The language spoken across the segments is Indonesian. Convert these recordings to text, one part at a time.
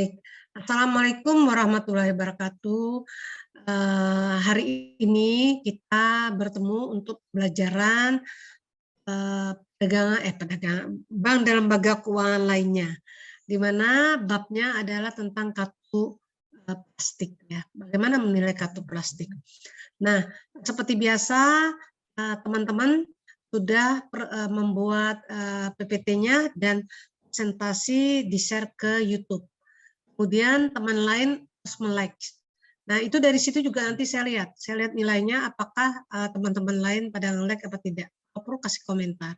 Baik. Assalamualaikum warahmatullahi wabarakatuh. Hari ini kita bertemu untuk pembelajaran perdagangan bank dan lembaga keuangan lainnya, di mana babnya adalah tentang kartu plastik ya. Bagaimana menilai kartu plastik? Nah, seperti biasa teman-teman sudah membuat PPT-nya dan presentasi di-share ke YouTube. Kemudian teman lain harus like. Nah, itu dari situ juga nanti saya lihat nilainya apakah teman-teman lain pada nge-like apa tidak. Kalau perlu kasih komentar.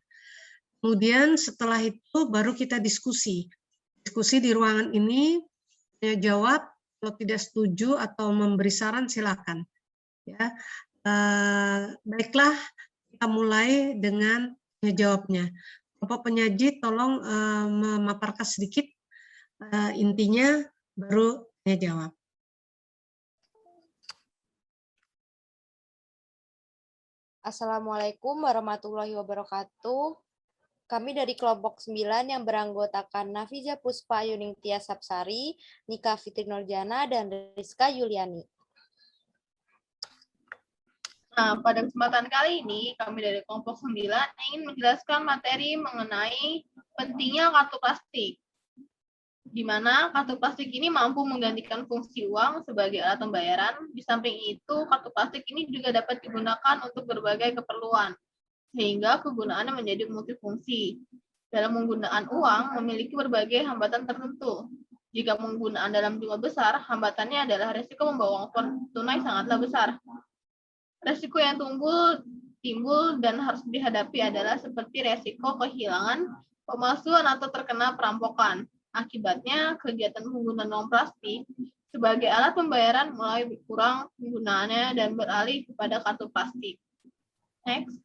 Kemudian setelah itu baru kita diskusi. Diskusi di ruangan ini, saya jawab, kalau tidak setuju atau memberi saran silakan. Ya, baiklah kita mulai dengan jawabnya. Bapak penyaji tolong memaparkan sedikit intinya, baru saya jawab. Assalamualaikum warahmatullahi wabarakatuh. Kami dari kelompok 9 yang beranggotakan Nafiza Puspa Yuningtia Sapsari, Nika Fitri Nurjana, dan Rizka Yuliani. Nah, pada kesempatan kali ini, kami dari kelompok 9 ingin menjelaskan materi mengenai pentingnya kartu plastik, di mana kartu plastik ini mampu menggantikan fungsi uang sebagai alat pembayaran. Di samping itu, kartu plastik ini juga dapat digunakan untuk berbagai keperluan, sehingga kegunaannya menjadi multifungsi. Dalam penggunaan uang memiliki berbagai hambatan tertentu. Jika penggunaan dalam jumlah besar, hambatannya adalah risiko membawa uang tunai sangatlah besar. Risiko yang timbul dan harus dihadapi adalah seperti risiko kehilangan, pemalsuan atau terkena perampokan. Akibatnya, kegiatan penggunaan uang plastik sebagai alat pembayaran mulai berkurang penggunaannya dan beralih kepada kartu plastik. Next.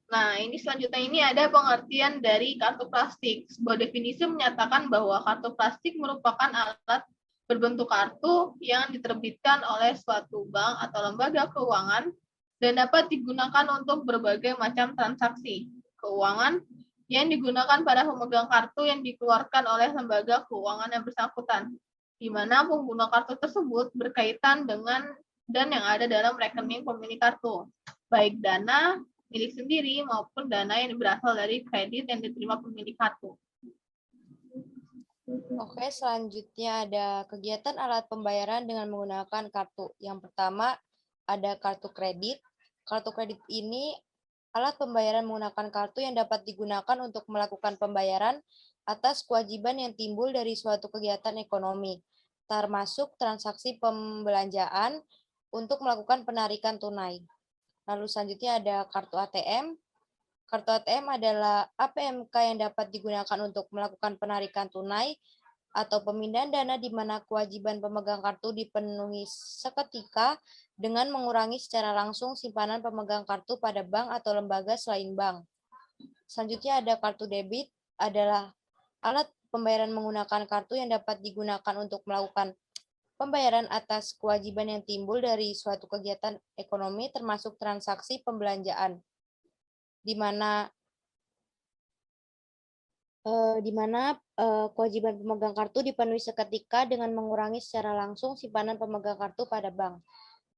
Nah, ini selanjutnya ini ada pengertian dari kartu plastik. Sebuah definisi menyatakan bahwa kartu plastik merupakan alat berbentuk kartu yang diterbitkan oleh suatu bank atau lembaga keuangan dan dapat digunakan untuk berbagai macam transaksi keuangan yang digunakan pada pemegang kartu yang dikeluarkan oleh lembaga keuangan yang bersangkutan, di mana pengguna kartu tersebut berkaitan dengan dan yang ada dalam rekening pemilik kartu, baik dana milik sendiri maupun dana yang berasal dari kredit yang diterima pemilik kartu. Oke, selanjutnya ada kegiatan alat pembayaran dengan menggunakan kartu. Yang pertama ada kartu kredit. Kartu kredit ini alat pembayaran menggunakan kartu yang dapat digunakan untuk melakukan pembayaran atas kewajiban yang timbul dari suatu kegiatan ekonomi, termasuk transaksi pembelanjaan untuk melakukan penarikan tunai. Lalu selanjutnya ada kartu ATM. Kartu ATM adalah APMK yang dapat digunakan untuk melakukan penarikan tunai atau pemindahan dana di mana kewajiban pemegang kartu dipenuhi seketika dengan mengurangi secara langsung simpanan pemegang kartu pada bank atau lembaga selain bank. Selanjutnya ada kartu debit, adalah alat pembayaran menggunakan kartu yang dapat digunakan untuk melakukan pembayaran atas kewajiban yang timbul dari suatu kegiatan ekonomi termasuk transaksi pembelanjaan, di mana kewajiban pemegang kartu dipenuhi seketika dengan mengurangi secara langsung simpanan pemegang kartu pada bank.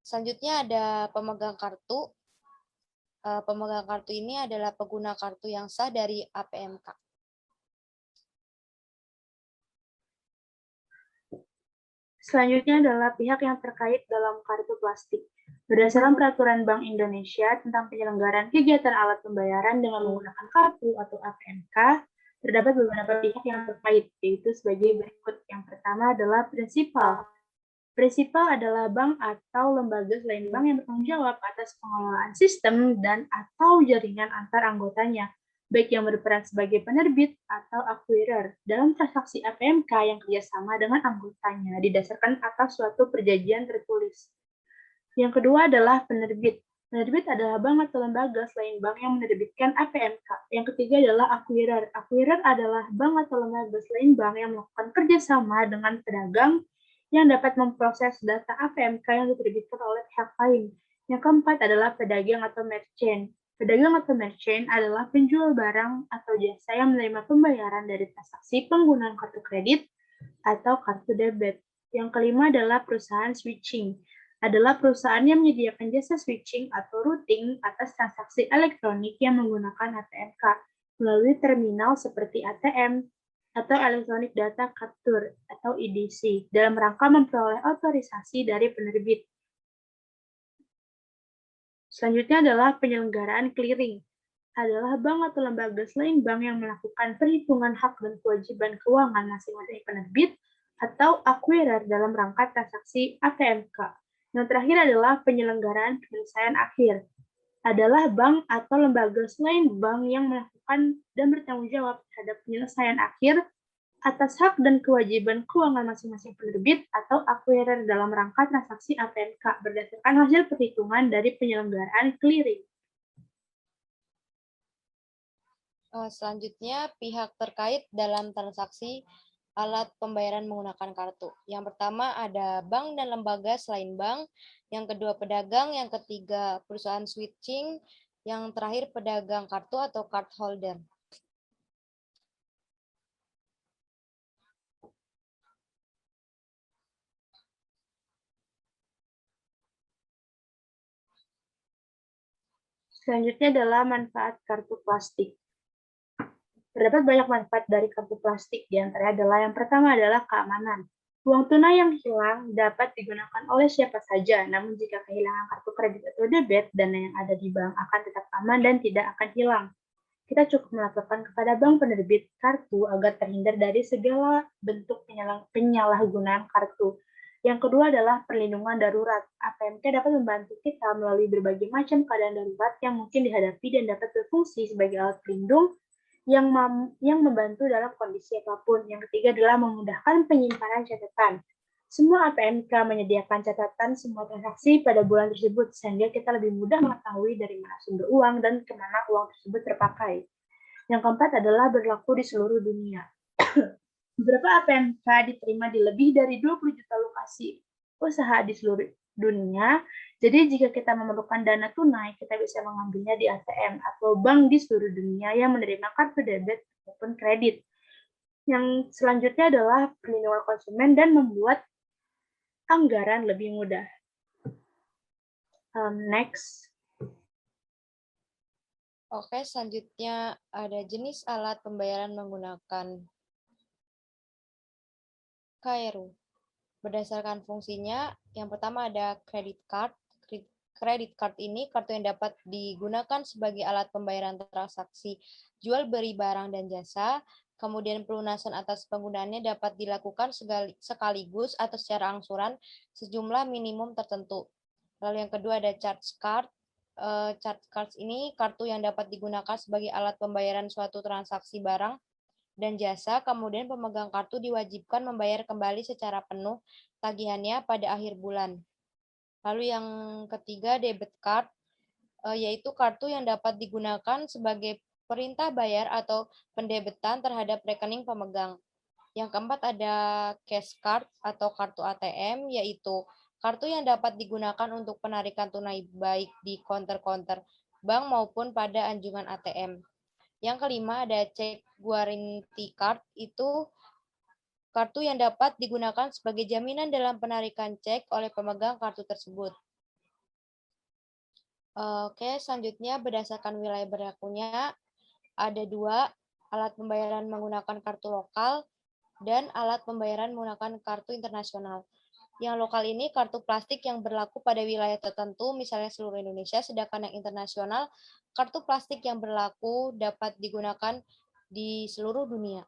Selanjutnya ada pemegang kartu. Pemegang kartu ini adalah pengguna kartu yang sah dari APMK. Selanjutnya adalah pihak yang terkait dalam kartu plastik. Berdasarkan Peraturan Bank Indonesia tentang penyelenggaraan kegiatan alat pembayaran dengan menggunakan kartu atau APMK, terdapat beberapa pihak yang terkait, yaitu sebagai berikut. Yang pertama adalah prinsipal. Prinsipal adalah bank atau lembaga selain bank yang bertanggung jawab atas pengelolaan sistem dan atau jaringan antar anggotanya, baik yang berperan sebagai penerbit atau acquirer dalam transaksi APMK yang kerjasama dengan anggotanya didasarkan atas suatu perjanjian tertulis. Yang kedua adalah penerbit. Penerbit adalah bank atau lembaga selain bank yang menerbitkan APMK. Yang ketiga adalah acquirer. Acquirer adalah bank atau lembaga selain bank yang melakukan kerjasama dengan pedagang yang dapat memproses data APMK yang diterbitkan oleh pihak lain. Yang keempat adalah pedagang atau merchant. Pedagang atau merchant adalah penjual barang atau jasa yang menerima pembayaran dari transaksi penggunaan kartu kredit atau kartu debit. Yang kelima adalah perusahaan switching. Adalah perusahaan yang menyediakan jasa switching atau routing atas transaksi elektronik yang menggunakan ATM card melalui terminal seperti ATM atau Electronic Data Capture atau EDC dalam rangka memperoleh otorisasi dari penerbit. Selanjutnya adalah penyelenggaraan clearing. Adalah bank atau lembaga selain bank yang melakukan perhitungan hak dan kewajiban keuangan masing-masing penerbit atau acquirer dalam rangka transaksi ATMK. Yang terakhir adalah penyelenggaraan penyelesaian akhir. Adalah bank atau lembaga selain bank yang melakukan dan bertanggung jawab terhadap penyelesaian akhir atas hak dan kewajiban keuangan masing-masing penerbit atau acquirer dalam rangka transaksi ATMK berdasarkan hasil perhitungan dari penyelenggaraan clearing. Selanjutnya, pihak terkait dalam transaksi alat pembayaran menggunakan kartu. Yang pertama ada bank dan lembaga selain bank, yang kedua pedagang, yang ketiga perusahaan switching, yang terakhir pedagang kartu atau card holder. Selanjutnya adalah manfaat kartu plastik. Terdapat banyak manfaat dari kartu plastik, di antaranya adalah yang pertama adalah keamanan. Uang tunai yang hilang dapat digunakan oleh siapa saja, namun jika kehilangan kartu kredit atau debit, dana yang ada di bank akan tetap aman dan tidak akan hilang. Kita cukup melaporkan kepada bank penerbit kartu agar terhindar dari segala bentuk penyalahgunaan kartu. Yang kedua adalah perlindungan darurat. APMK dapat membantu kita melalui berbagai macam keadaan darurat yang mungkin dihadapi dan dapat berfungsi sebagai alat pelindung yang membantu dalam kondisi apapun. Yang ketiga adalah memudahkan penyimpanan catatan. Semua APMK menyediakan catatan semua transaksi pada bulan tersebut, sehingga kita lebih mudah mengetahui dari mana sumber uang dan kemana uang tersebut terpakai. Yang keempat adalah berlaku di seluruh dunia. Beberapa APMK diterima di lebih dari 20 juta lokasi usaha di seluruh dunia. Jadi jika kita memerlukan dana tunai, kita bisa mengambilnya di ATM atau bank di seluruh dunia yang menerima kartu debit maupun kredit. Yang selanjutnya adalah perlindungan konsumen dan membuat anggaran lebih mudah. Next. Oke, selanjutnya ada jenis alat pembayaran menggunakan KRU. Berdasarkan fungsinya, yang pertama ada credit card. Credit card ini kartu yang dapat digunakan sebagai alat pembayaran transaksi jual beli barang dan jasa. Kemudian pelunasan atas penggunaannya dapat dilakukan sekaligus atau secara angsuran sejumlah minimum tertentu. Lalu yang kedua ada charge card. Charge card ini kartu yang dapat digunakan sebagai alat pembayaran suatu transaksi barang dan jasa. Kemudian pemegang kartu diwajibkan membayar kembali secara penuh tagihannya pada akhir bulan. Lalu yang ketiga debit card, yaitu kartu yang dapat digunakan sebagai perintah bayar atau pendebetan terhadap rekening pemegang. Yang keempat ada cash card atau kartu ATM, yaitu kartu yang dapat digunakan untuk penarikan tunai baik di counter-counter bank maupun pada anjungan ATM. Yang kelima ada check guarantee card, itu kartu yang dapat digunakan sebagai jaminan dalam penarikan cek oleh pemegang kartu tersebut. Oke, selanjutnya berdasarkan wilayah berlakunya, ada 2, alat pembayaran menggunakan kartu lokal dan alat pembayaran menggunakan kartu internasional. Yang lokal ini kartu plastik yang berlaku pada wilayah tertentu, misalnya seluruh Indonesia, sedangkan yang internasional, kartu plastik yang berlaku dapat digunakan di seluruh dunia.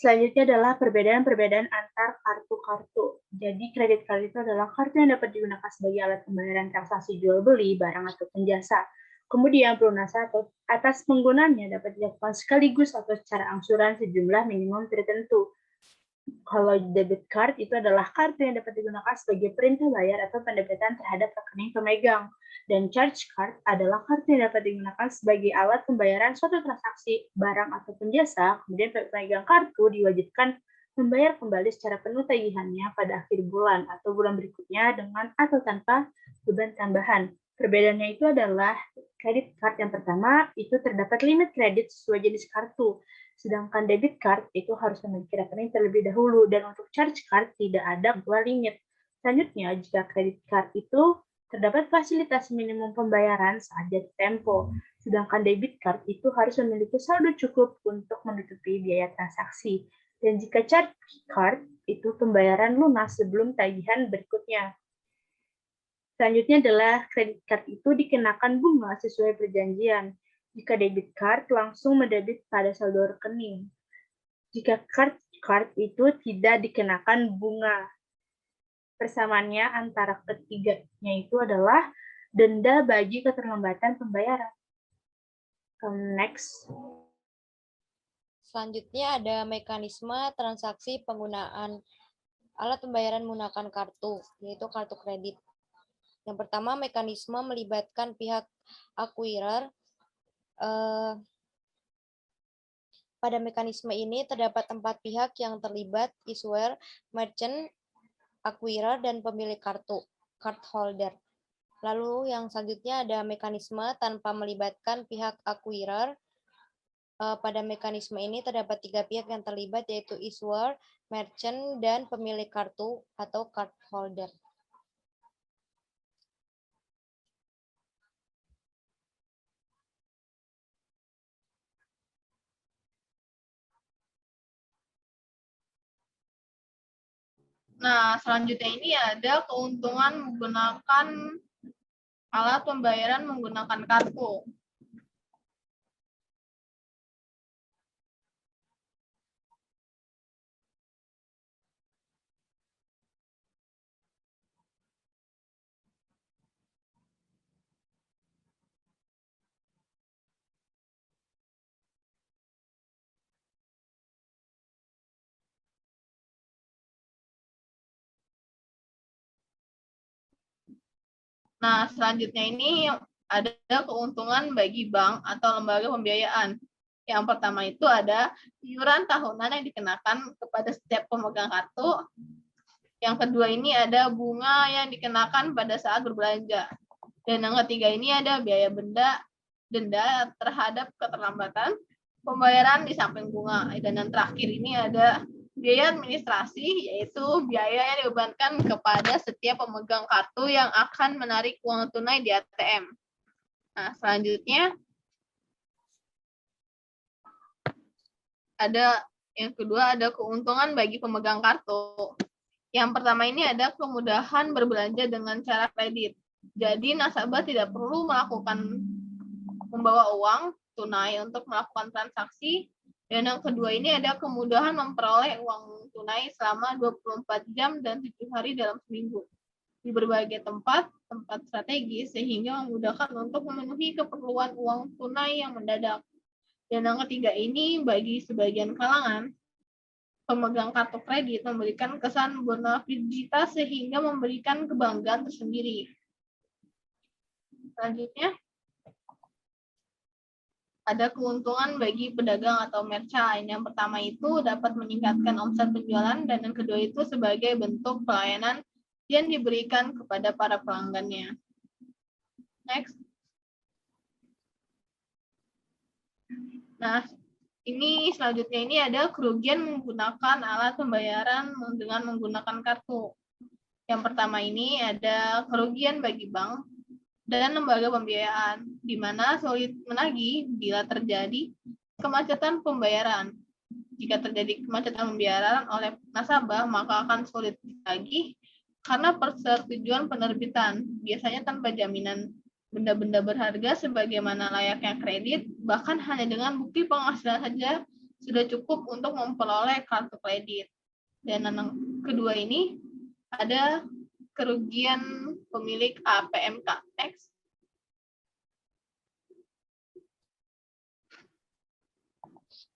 Selanjutnya adalah perbedaan-perbedaan antar kartu-kartu. Jadi kredit card itu adalah kartu yang dapat digunakan sebagai alat pembayaran transaksi jual beli barang ataupun jasa. Kemudian pelunasan atas penggunaannya dapat dilakukan sekaligus atau secara angsuran sejumlah minimum tertentu. Kalau debit card itu adalah kartu yang dapat digunakan sebagai perintah bayar atau pendebetan terhadap rekening pemegang. Dan charge card adalah kartu yang dapat digunakan sebagai alat pembayaran suatu transaksi barang ataupun jasa. Kemudian pemegang kartu diwajibkan membayar kembali secara penuh tagihannya pada akhir bulan atau bulan berikutnya dengan atau tanpa beban tambahan. Perbedaannya itu adalah kredit card yang pertama itu terdapat limit kredit sesuai jenis kartu, sedangkan debit card itu harus memiliki rekening terlebih dahulu dan untuk charge card tidak ada dua limit. Selanjutnya, jika kredit card itu terdapat fasilitas minimum pembayaran saat jatuh tempo, sedangkan debit card itu harus memiliki saldo cukup untuk menutupi biaya transaksi. Dan jika charge card itu pembayaran lunas sebelum tagihan berikutnya. Selanjutnya adalah kredit card itu dikenakan bunga sesuai perjanjian. Jika debit card langsung mendebit pada saldo rekening. Jika card itu tidak dikenakan bunga. Persamaannya antara ketiganya itu adalah denda bagi keterlambatan pembayaran. Next. Selanjutnya ada mekanisme transaksi penggunaan alat pembayaran menggunakan kartu, yaitu kartu kredit. Yang pertama, mekanisme melibatkan pihak acquirer. Pada mekanisme ini terdapat 4 pihak yang terlibat, issuer, merchant, acquirer, dan pemilik kartu, card holder. Lalu yang selanjutnya ada mekanisme tanpa melibatkan pihak acquirer. Pada mekanisme ini terdapat 3 pihak yang terlibat, yaitu issuer, merchant, dan pemilik kartu atau card holder. Nah, selanjutnya ini ada keuntungan menggunakan alat pembayaran menggunakan kartu. Nah, selanjutnya ini ada keuntungan bagi bank atau lembaga pembiayaan. Yang pertama itu ada iuran tahunan yang dikenakan kepada setiap pemegang kartu. Yang kedua ini ada bunga yang dikenakan pada saat berbelanja. Dan yang ketiga ini ada biaya denda terhadap keterlambatan pembayaran di samping bunga. Dan yang terakhir ini ada biaya administrasi, yaitu biaya yang dibebankan kepada setiap pemegang kartu yang akan menarik uang tunai di ATM. Nah, selanjutnya ada yang kedua ada keuntungan bagi pemegang kartu. Yang pertama ini ada kemudahan berbelanja dengan cara kredit. Jadi nasabah tidak perlu membawa uang tunai untuk melakukan transaksi. Dan yang kedua ini ada kemudahan memperoleh uang tunai selama 24 jam dan 7 hari dalam seminggu di berbagai tempat strategis sehingga memudahkan untuk memenuhi keperluan uang tunai yang mendadak. Dan yang ketiga ini bagi sebagian kalangan, pemegang kartu kredit memberikan kesan bonaviditas sehingga memberikan kebanggaan tersendiri. Selanjutnya, ada keuntungan bagi pedagang atau merchant. Yang pertama itu dapat meningkatkan omset penjualan, dan yang kedua itu sebagai bentuk pelayanan yang diberikan kepada para pelanggannya. Next. Nah, ini selanjutnya ini ada kerugian menggunakan alat pembayaran dengan menggunakan kartu. Yang pertama ini ada kerugian bagi bank dan lembaga pembiayaan, di mana sulit menagih bila terjadi kemacetan pembayaran. Jika terjadi kemacetan pembayaran oleh nasabah, maka akan sulit ditagih karena persetujuan penerbitan, biasanya tanpa jaminan benda-benda berharga sebagaimana layaknya kredit, bahkan hanya dengan bukti penghasilan saja sudah cukup untuk memperoleh kartu kredit. Dan yang kedua ini ada kerugian pemilik APMK. Next.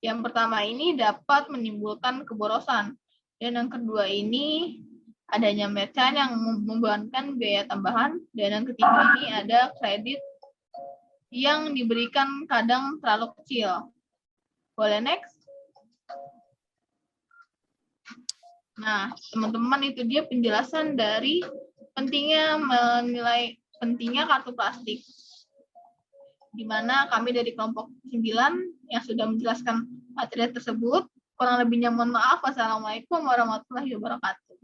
Yang pertama ini dapat menimbulkan keborosan. Dan yang kedua ini adanya merchant yang membebankan biaya tambahan. Dan yang ketiga ini ada kredit yang diberikan kadang terlalu kecil. Boleh next? Nah, teman-teman, itu dia penjelasan dari menilai pentingnya kartu plastik. Di mana kami dari kelompok 9 yang sudah menjelaskan materi tersebut. Kurang lebihnya mohon maaf. Wassalamualaikum warahmatullahi wabarakatuh.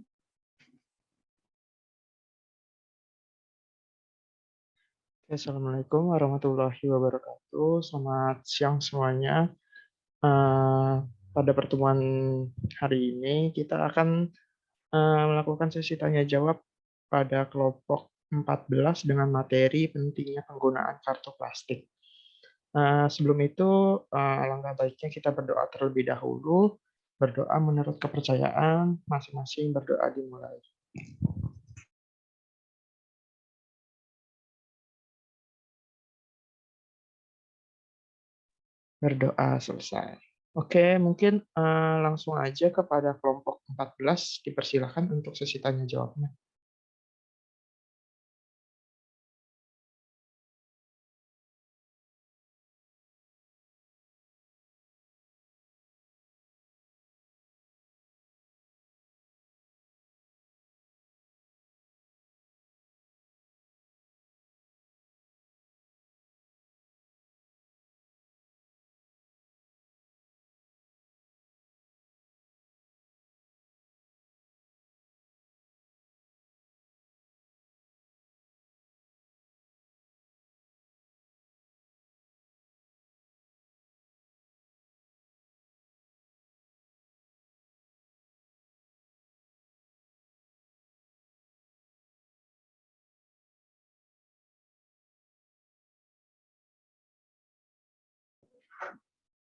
Assalamualaikum warahmatullahi wabarakatuh. Selamat siang semuanya. Eh, Pada pertemuan hari ini kita akan melakukan sesi tanya jawab pada kelompok 14 dengan materi pentingnya penggunaan kartu plastik. Sebelum itu, alangkah baiknya kita berdoa terlebih dahulu. Berdoa menurut kepercayaan, masing-masing berdoa dimulai. Berdoa selesai. Oke, mungkin langsung aja kepada kelompok 14, dipersilakan untuk sesi tanya jawabnya.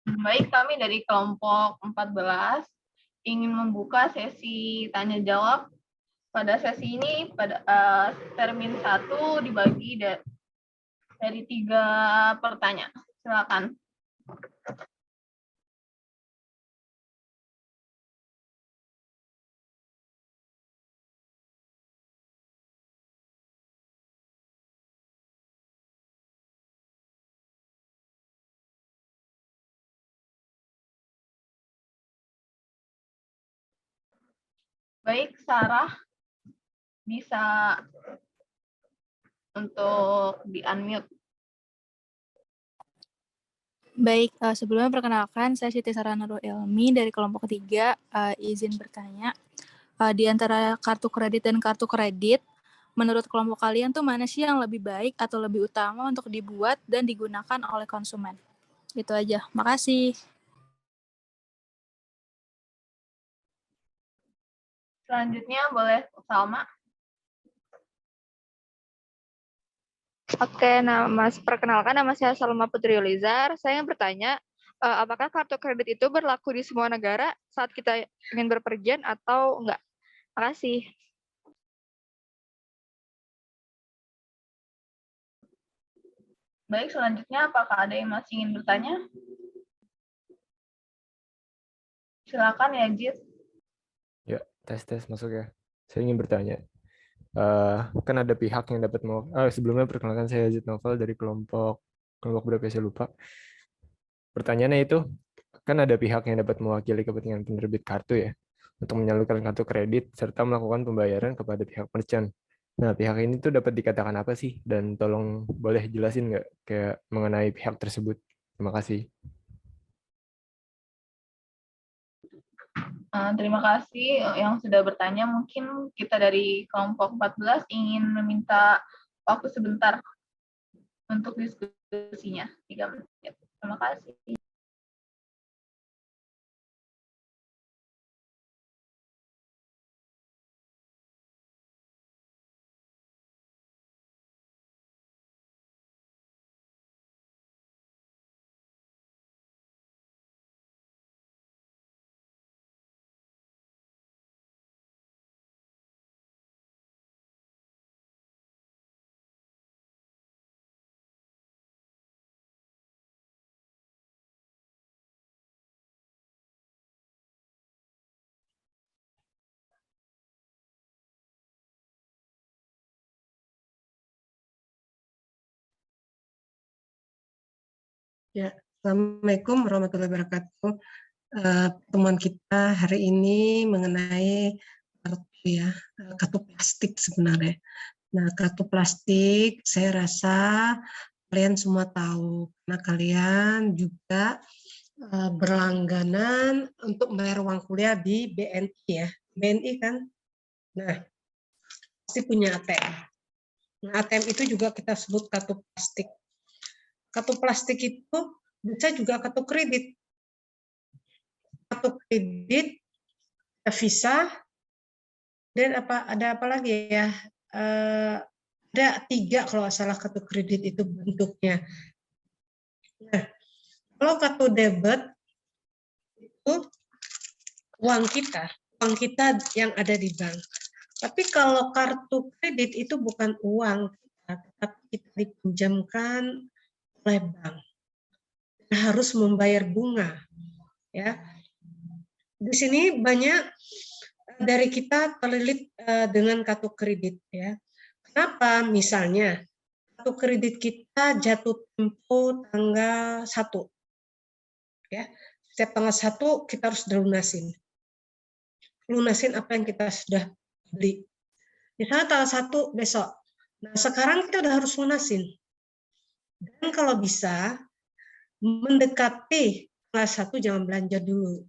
Baik, kami dari kelompok 14 ingin membuka sesi tanya jawab. Pada sesi ini pada termin 1 dibagi dari 3 pertanyaan. Silakan. Baik, Sarah, bisa untuk di-unmute. Baik, sebelumnya perkenalkan, saya Siti Sarah Nurul Ilmi dari kelompok 3, izin bertanya. Di antara kartu kredit dan kartu kredit, menurut kelompok kalian tuh mana sih yang lebih baik atau lebih utama untuk dibuat dan digunakan oleh konsumen? Itu aja, makasih. Selanjutnya boleh Salma. Oke, perkenalkan nama saya Salma Putri Yulizar. Saya ingin bertanya, apakah kartu kredit itu berlaku di semua negara saat kita ingin berpergian atau enggak? Makasih. Baik, selanjutnya apakah ada yang masih ingin bertanya? Silakan ya, Jit. Ya, tes masuk ya. Saya ingin bertanya. Kan ada pihak yang dapat sebelumnya perkenalkan saya Zid Novel dari kelompok berapa saya lupa. Pertanyaannya itu, kan ada pihak yang dapat mewakili kepentingan penerbit kartu ya, untuk menyalurkan kartu kredit serta melakukan pembayaran kepada pihak merchant. Nah, pihak ini tuh dapat dikatakan apa sih? Dan tolong boleh jelasin nggak kayak mengenai pihak tersebut? Terima kasih. Terima kasih yang sudah bertanya. Mungkin kita dari kelompok 14 ingin meminta waktu sebentar untuk diskusinya. 3 menit. Terima kasih. Ya, Assalamualaikum warahmatullahi wabarakatuh. pertemuan kita hari ini mengenai kartu ya, kartu plastik sebenarnya. Nah, kartu plastik saya rasa kalian semua tahu, karena kalian juga berlangganan untuk membayar uang kuliah di BNI ya. BNI kan? Nah, pasti punya ATM. Nah, ATM itu juga kita sebut kartu plastik. Kartu plastik itu bisa juga kartu kredit. Kartu kredit, Visa, dan ada apa lagi ya? Ada 3 kalau nggak salah kartu kredit itu bentuknya. Nah, kalau kartu debit itu uang kita yang ada di bank. Tapi kalau kartu kredit itu bukan uang kita, tapi kita dipinjamkan oleh bank. Kita harus membayar bunga, ya. Di sini banyak dari kita terlilit dengan kartu kredit, ya. Kenapa? Misalnya kartu kredit kita jatuh tempo tanggal 1, ya. Setiap tanggal 1 kita harus lunasin apa yang kita sudah beli. Misalnya tanggal 1 besok. Nah, sekarang kita udah harus lunasin. Dan kalau bisa, mendekati tanggal 1 jangan belanja dulu.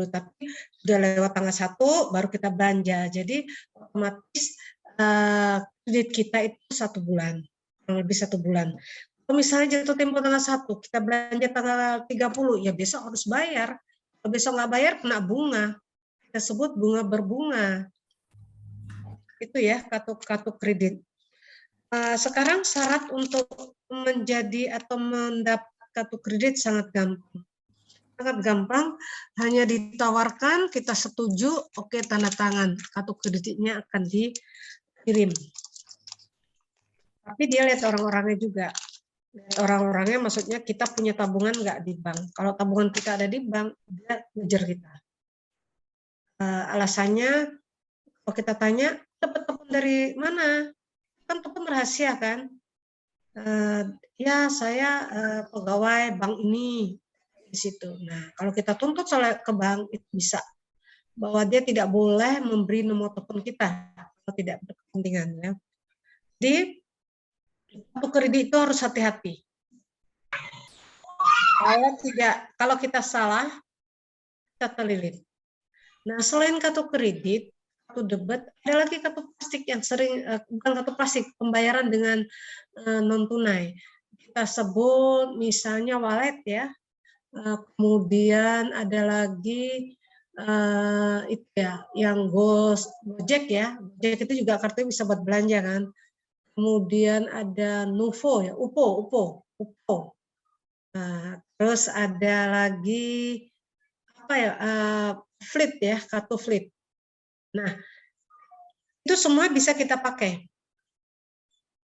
Tapi sudah lewat tanggal 1 baru kita belanja. Jadi otomatis kredit kita itu 1 bulan, kurang lebih 1 bulan. Kalau misalnya jatuh tempo tanggal 1, kita belanja tanggal 30, ya besok harus bayar. Kalau besok nggak bayar, kena bunga. Kita sebut bunga berbunga. Itu ya kartu kredit. Sekarang syarat untuk menjadi atau mendapat kartu kredit sangat gampang, hanya ditawarkan, kita setuju, oke, tanda tangan, kartu kreditnya akan dikirim. Tapi dia lihat orang-orangnya juga. Orang-orangnya maksudnya kita punya tabungan nggak di bank. Kalau tabungan kita ada di bank, dia ngejar kita. Alasannya, kalau kita tanya, dapat telepon dari mana? Kan telepon rahasia kan? Ya, saya pegawai bank ini. Di situ. Nah, kalau kita tuntut ke bank itu bisa bahwa dia tidak boleh memberi nomor telepon kita kalau tidak berkepentingan ya. Jadi kartu kredit itu harus hati-hati. Kalau kita salah kita terlilit. Nah, selain kartu kredit, kartu debit, ada lagi kartu plastik yang sering bukan kartu plastik, pembayaran dengan non tunai. Kita sebut misalnya wallet ya. Kemudian ada lagi itu ya, yang Gojek ya. Gojek itu juga kartunya bisa buat belanja kan. Kemudian ada Nuvo ya, UPO. Nah, terus ada lagi apa ya, Fleet ya, kartu Fleet. Nah, itu semua bisa kita pakai.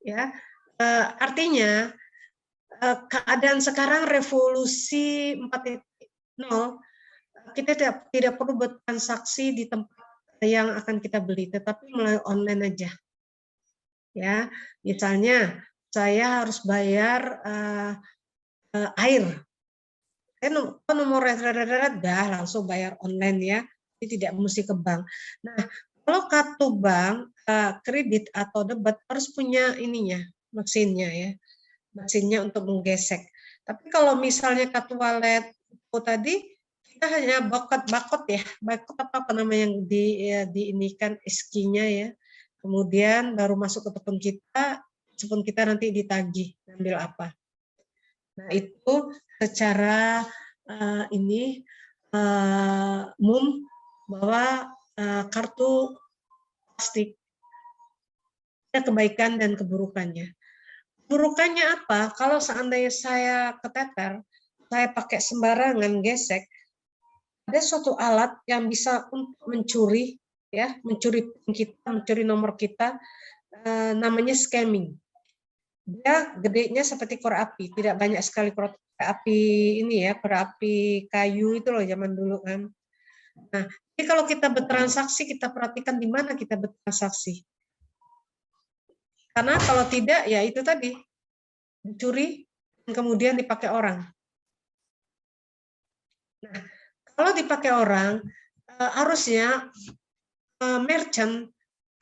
Ya, artinya keadaan sekarang revolusi 4.0, kita tidak perlu bertransaksi di tempat yang akan kita beli, tetapi melalui online aja. Ya, misalnya saya harus bayar air, nomor dah langsung bayar online ya, jadi tidak mesti ke bank. Nah, kalau kartu bank, kredit atau debit harus punya ininya, mesinnya untuk menggesek. Tapi kalau misalnya kartu wallet tadi kita hanya barcode ya, barcode apa namanya yang diinikan SQ-nya ya. Kemudian baru masuk ke telepon kita nanti ditagih ambil apa. Nah, itu secara umum bahwa kartu plastik ada kebaikan dan keburukannya. Keburukannya apa? Kalau seandainya saya keteter, saya pakai sembarangan gesek, ada suatu alat yang bisa untuk mencuri nomor kita, namanya scamming. Dia gedenya seperti korek api, tidak banyak sekali korek api ini ya, korek api kayu itu loh zaman dulu kan. Nah, jadi kalau kita bertransaksi, kita perhatikan di mana kita bertransaksi. Karena kalau tidak, ya itu tadi, dicuri, dan kemudian dipakai orang. Nah, kalau dipakai orang, harusnya merchant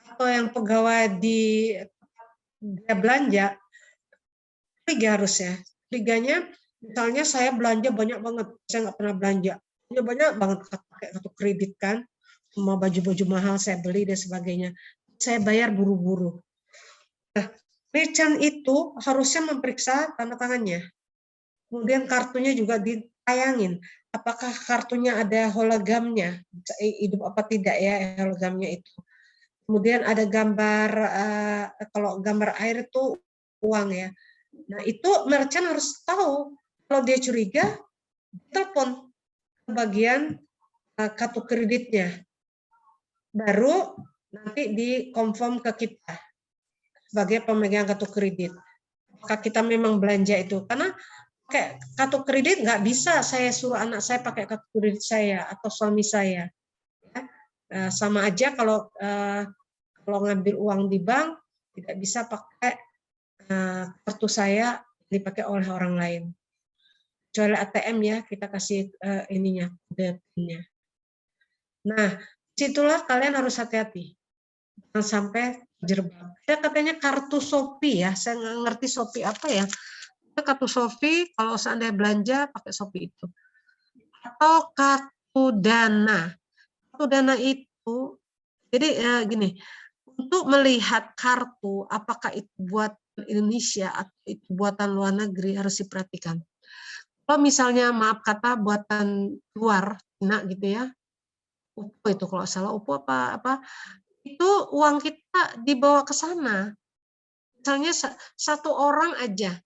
atau yang pegawai di dia belanja, curiga harusnya. Curiganya, misalnya saya belanja banyak banget, saya nggak pernah belanja. Banyak banget pakai kartu kredit kan, semua baju-baju mahal saya beli dan sebagainya. Saya bayar buru-buru. Nah, merchant itu harusnya memeriksa tanda tangannya. Kemudian kartunya juga ditayangin. Apakah kartunya ada hologramnya, hidup apa tidak ya hologramnya itu. Kemudian ada gambar, kalau gambar air itu uang ya. Nah itu merchant harus tahu. Kalau dia curiga, telepon ke bagian kartu kreditnya. Baru nanti dikonfirm ke kita sebagai pemegang kartu kredit. Apakah kita memang belanja itu? Karena pakai kartu kredit nggak bisa saya suruh anak saya pakai kartu kredit saya atau suami saya. Sama aja kalau ngambil uang di bank tidak bisa pakai kartu saya dipakai oleh orang lain. Kecuali ATM ya kita kasih ininya kode-nya. Nah, situlah kalian harus hati-hati. Jangan sampai terjebak. Saya katanya kartu Shopee ya, saya nggak ngerti Shopee apa ya. Kartu Shopee kalau seandainya belanja pakai Shopee itu. Atau kartu Dana. Kartu Dana itu jadi gini, untuk melihat kartu apakah itu buat Indonesia atau itu buatan luar negeri harus diperhatikan. Kalau misalnya maaf kata buatan luar, Cina gitu ya, UPO itu kalau salah UPO apa itu uang kita dibawa ke sana. Misalnya satu orang aja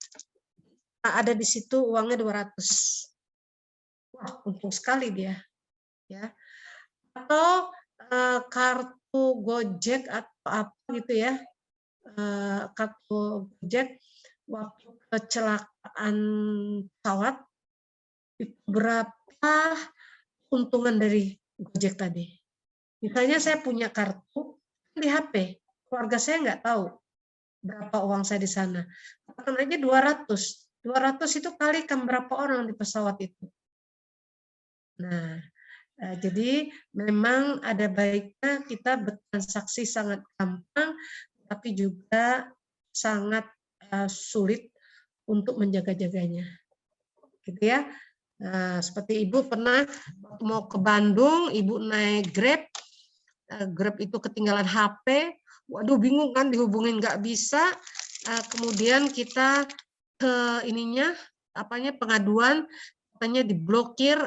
ada di situ uangnya 200. Wah, untung sekali dia. Ya. Atau kartu Gojek atau apa gitu ya. Kartu Gojek waktu kecelakaan pesawat itu berapa keuntungan dari Gojek tadi. Misalnya saya punya kartu di HP, keluarga saya nggak tahu berapa uang saya di sana. Katakan aja 200. 200 itu kalikan berapa orang di pesawat itu. Nah, jadi memang ada baiknya kita bertransaksi sangat gampang, tapi juga sangat sulit untuk menjaga-jaganya. Gitu ya. Nah, seperti Ibu pernah mau ke Bandung, Ibu naik Grab, Grab itu ketinggalan HP, waduh bingung kan dihubungin nggak bisa, kemudian kita ke ininya, pengaduan, katanya diblokir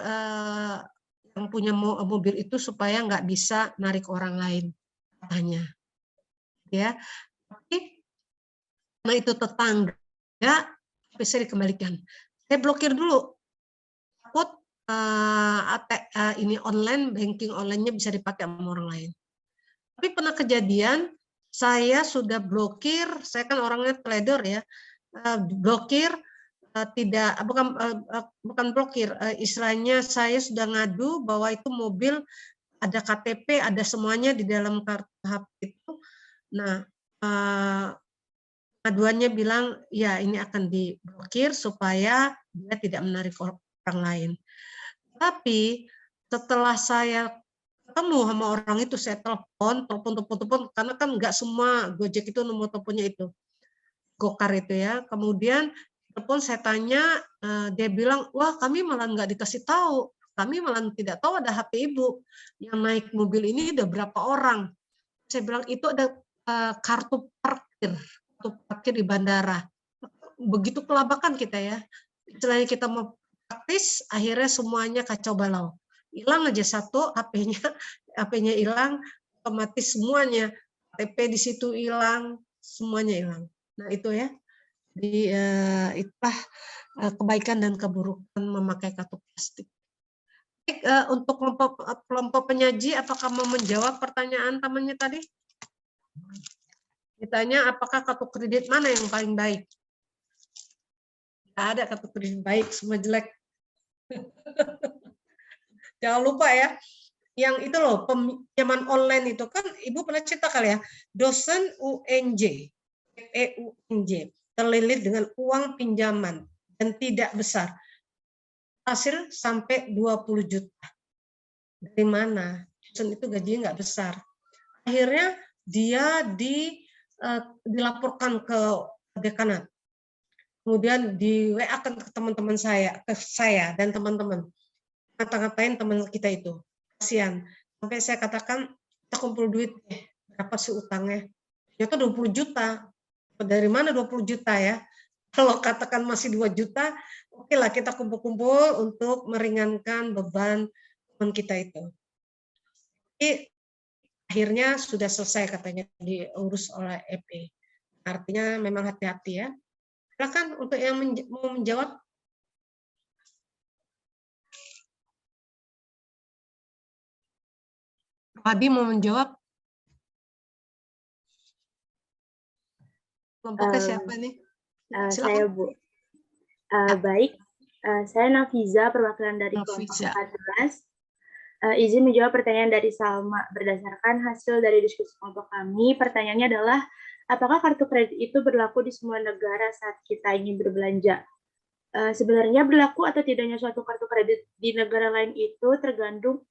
yang punya mobil itu supaya nggak bisa narik orang lain, katanya. Ya, tapi karena itu tetangga, HP saya dikembalikan. Saya blokir dulu, takut ini online, banking online-nya bisa dipakai sama orang lain. Tapi pernah kejadian, saya sudah blokir, saya kan orangnya teledor ya, blokir, bukan blokir, istilahnya saya sudah ngadu bahwa itu mobil ada KTP, ada semuanya di dalam kartu HP itu. Nah, aduannya bilang ya ini akan diblokir supaya dia tidak menarik orang lain. Tapi setelah saya ketemu sama orang itu, saya telepon, karena kan nggak semua Gojek itu nomor teleponnya itu, Gokar itu ya. Kemudian telepon saya tanya, dia bilang, wah kami malah nggak dikasih tahu, kami malah tidak tahu ada HP ibu yang naik mobil ini udah berapa orang. Saya bilang itu ada kartu parkir di bandara. Begitu kelabakan kita ya. Selain kita mau praktis, akhirnya semuanya kacau balau. Hilang aja satu, HP-nya hilang, otomatis semuanya, KTP di situ hilang, semuanya hilang. Nah itu ya, jadi itulah kebaikan dan keburukan memakai kartu plastik. Baik, untuk kelompok penyaji, apakah mau menjawab pertanyaan temannya tadi? Ditanya apakah kartu kredit mana yang paling baik? Nggak ada kartu kredit baik, semua jelek. Jangan lupa ya, yang itu loh, pinjaman online itu kan, Ibu pernah cerita kali ya, dosen UNJ, terlilit dengan uang pinjaman dan tidak besar. hasil sampai 20 juta. Dari mana? Jason itu gajinya nggak besar. Akhirnya dia dilaporkan ke dekanat. Kemudian di WA ke teman-teman saya, dan teman-teman. Ngata-ngatain teman kita itu. Kasihan. Sampai saya katakan, kita kumpul duit berapa sih utangnya? Ternyata 20 juta. Dari mana 20 juta ya? Kalau katakan masih 2 juta, oke lah kita kumpul-kumpul untuk meringankan beban teman kita itu. Jadi, akhirnya sudah selesai katanya diurus oleh EP. Artinya memang hati-hati ya. Silakan untuk yang mau menjawab. Abi mau menjawab. Kelompoknya siapa nih? Saya Bu. Baik, saya Nafiza, perwakilan dari kelompok 14. Izin menjawab pertanyaan dari Salma. Berdasarkan hasil dari diskusi kelompok kami, pertanyaannya adalah, apakah kartu kredit itu berlaku di semua negara saat kita ingin berbelanja? Sebenarnya berlaku atau tidaknya suatu kartu kredit di negara lain itu tergantung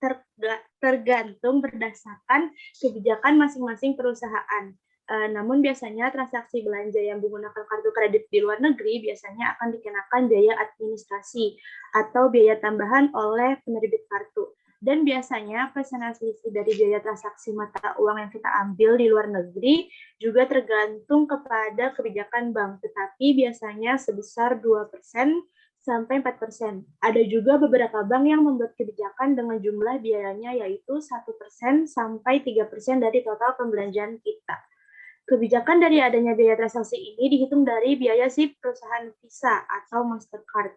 berdasarkan kebijakan masing-masing perusahaan. Namun biasanya transaksi belanja yang menggunakan kartu kredit di luar negeri biasanya akan dikenakan biaya administrasi atau biaya tambahan oleh penerbit kartu. Dan biasanya pesanan selisih dari biaya transaksi mata uang yang kita ambil di luar negeri juga tergantung kepada kebijakan bank, tetapi biasanya sebesar 2% sampai 4%. Ada juga beberapa bank yang membuat kebijakan dengan jumlah biayanya yaitu 1% sampai 3% dari total pembelanjaan kita. Kebijakan dari adanya biaya transaksi ini dihitung dari biaya si perusahaan Visa atau Mastercard.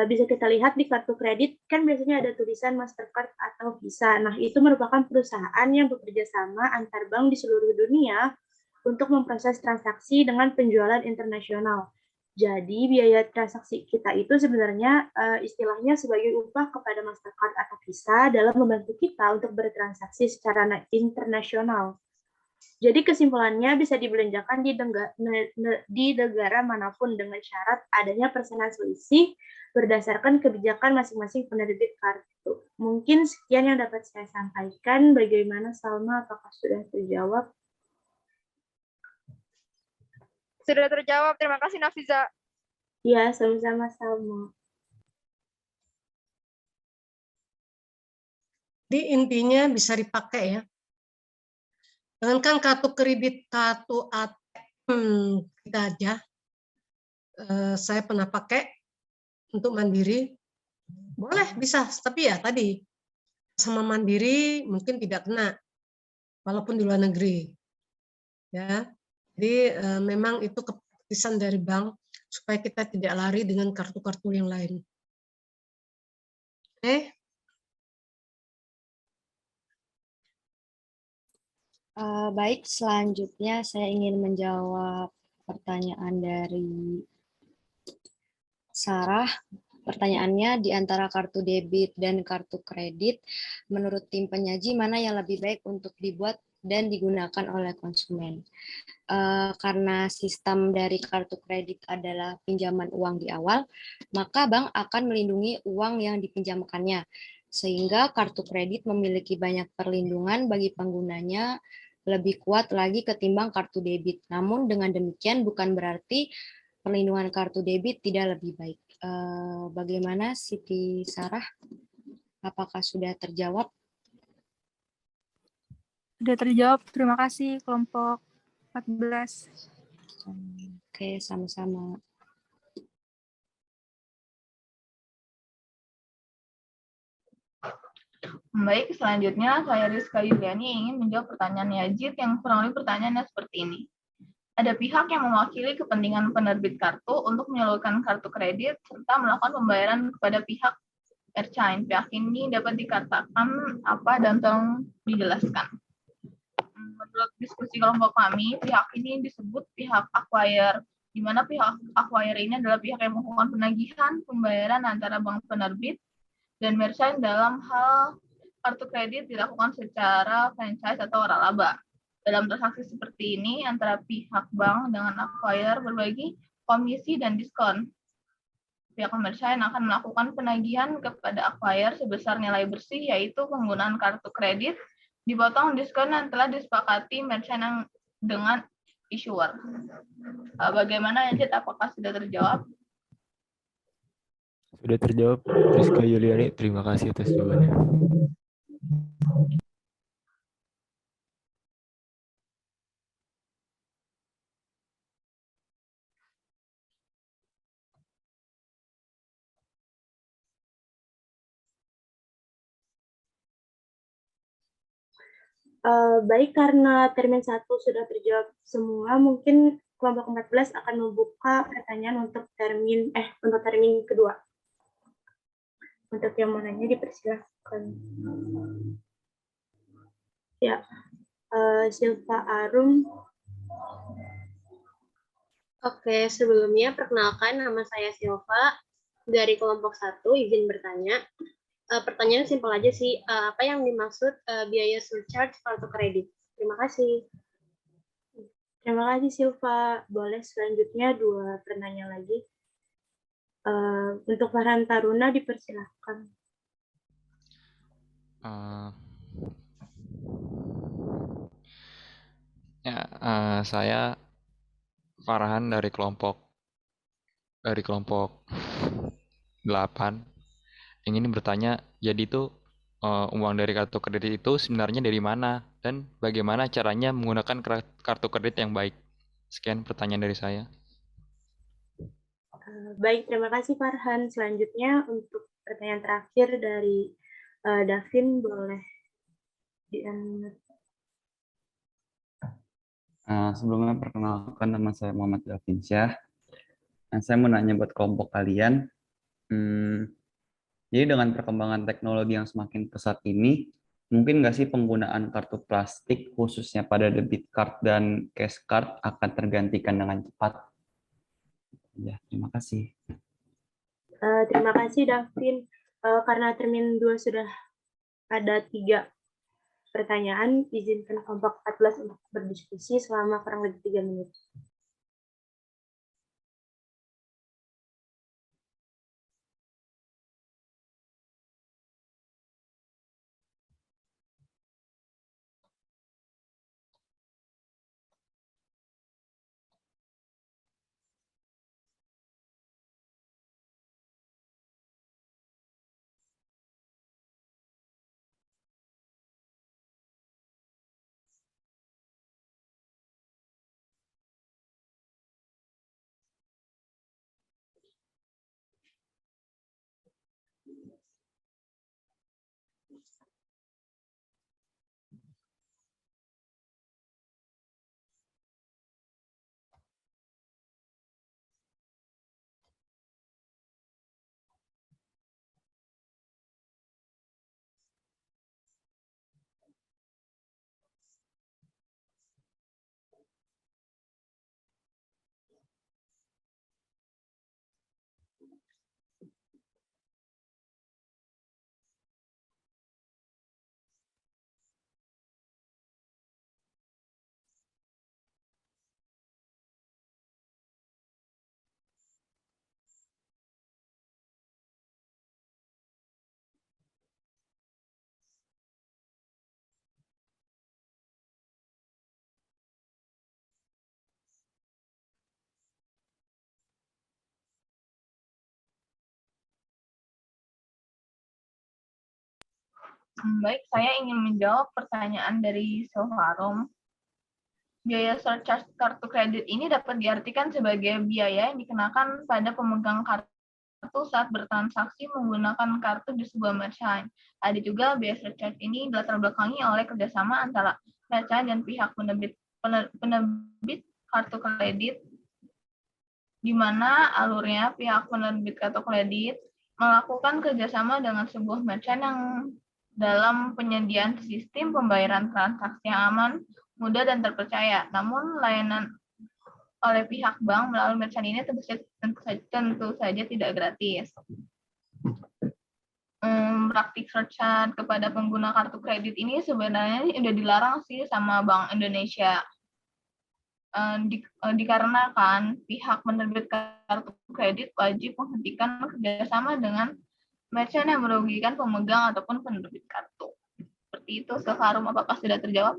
Bisa kita lihat di kartu kredit, kan biasanya ada tulisan Mastercard atau Visa. Nah, itu merupakan perusahaan yang bekerja sama antar bank di seluruh dunia untuk memproses transaksi dengan penjualan internasional. Jadi, biaya transaksi kita itu sebenarnya istilahnya sebagai upah kepada Mastercard atau Visa dalam membantu kita untuk bertransaksi secara internasional. Jadi kesimpulannya bisa dibelanjakan di negara manapun dengan syarat adanya persenan selisih berdasarkan kebijakan masing-masing penerbit kartu. Mungkin sekian yang dapat saya sampaikan. Bagaimana Salma, apakah sudah terjawab? Sudah terjawab. Terima kasih Nafiza. Ya, sama-sama Salma. Jadi intinya bisa dipakai ya. Jangankan kartu kredit, kartu ATM kita aja. Saya pernah pakai untuk mandiri. Boleh, bisa. Tapi ya tadi, sama mandiri mungkin tidak kena. Walaupun di luar negeri. Ya. Jadi memang itu keputusan dari bank supaya kita tidak lari dengan kartu-kartu yang lain. Oke. Baik, selanjutnya saya ingin menjawab pertanyaan dari Sarah. Pertanyaannya, di antara kartu debit dan kartu kredit, menurut tim penyaji mana yang lebih baik untuk dibuat dan digunakan oleh konsumen? Karena sistem dari kartu kredit adalah pinjaman uang di awal, maka bank akan melindungi uang yang dipinjamkannya, sehingga kartu kredit memiliki banyak perlindungan bagi penggunanya, lebih kuat lagi ketimbang kartu debit. Namun dengan demikian bukan berarti perlindungan kartu debit tidak lebih baik. Bagaimana Siti Sarah? Apakah sudah terjawab? Sudah terjawab. Terima kasih kelompok 14. Oke, sama-sama. Baik, selanjutnya saya Rizka Yuliani ingin menjawab pertanyaan Yazid yang kurang lebih pertanyaannya seperti ini. Ada pihak yang mewakili kepentingan penerbit kartu untuk menyalurkan kartu kredit serta melakukan pembayaran kepada pihak merchant. Pihak ini dapat dikatakan apa dan tolong dijelaskan. Menurut diskusi kelompok kami, pihak ini disebut pihak acquire, di mana pihak acquire ini adalah pihak yang melakukan penagihan pembayaran antara bank penerbit dan merchant dalam hal kartu kredit dilakukan secara franchise atau waralaba. Dalam transaksi seperti ini, antara pihak bank dengan acquire berbagi komisi dan diskon. pihak merchant akan melakukan penagihan kepada acquirer sebesar nilai bersih, yaitu penggunaan kartu kredit, dipotong diskon yang telah disepakati merchant dengan issuer. Bagaimana Yazid, apakah sudah terjawab? Sudah terjawab, Rizka Yuliani. Terima kasih atas jawabannya. Baik, karena termin 1 sudah terjawab semua, mungkin kelompok 14 akan membuka pertanyaan untuk termin kedua. Untuk yang mau nanya dipersilahkan. Ya, Silva Arum. Oke, sebelumnya perkenalkan, nama saya Silva dari kelompok 1, izin bertanya. Pertanyaan simpel aja sih, apa yang dimaksud biaya surcharge kartu kredit? Terima kasih. Terima kasih Silva. Boleh selanjutnya 2 penanya lagi. Untuk Farhan Taruna dipersilahkan. Saya Farhan dari kelompok 8. Ingin bertanya, jadi itu uang dari kartu kredit itu sebenarnya dari mana dan bagaimana caranya menggunakan kartu kredit yang baik? Sekian pertanyaan dari saya. Baik, terima kasih Farhan. Selanjutnya untuk pertanyaan terakhir dari Davin, boleh di-unmute. Sebelumnya perkenalkan, nama saya Muhammad Davin Syah. Saya mau nanya buat kelompok kalian. Jadi dengan perkembangan teknologi yang semakin pesat ini, mungkin nggak sih penggunaan kartu plastik khususnya pada debit card dan cash card akan tergantikan dengan cepat? Ya, terima kasih. Terima kasih Davin. Karena termin 2 sudah ada 3 pertanyaan, izinkan kelompok 14 untuk berdiskusi selama kurang lebih 3 menit. Baik, saya ingin menjawab pertanyaan dari Silvarum. Biaya surcharge kartu kredit ini dapat diartikan sebagai biaya yang dikenakan pada pemegang kartu saat bertransaksi menggunakan kartu di sebuah merchant. Ada juga biaya surcharge ini dilatar belakangi oleh kerjasama antara merchant dan pihak penerbit kartu kredit, di mana alurnya pihak penerbit kartu kredit melakukan kerjasama dengan sebuah merchant yang dalam penyediaan sistem pembayaran transaksi yang aman, mudah, dan terpercaya. Namun, layanan oleh pihak bank melalui merchant ini tentu saja tidak gratis. Praktik surcharge kepada pengguna kartu kredit ini sebenarnya sudah dilarang sih sama Bank Indonesia. dikarenakan pihak penerbit kartu kredit wajib menghentikan kerjasama dengan merchant yang merugikan pemegang ataupun penerbit kartu. Seperti itu, Silvarum, apakah sudah terjawab?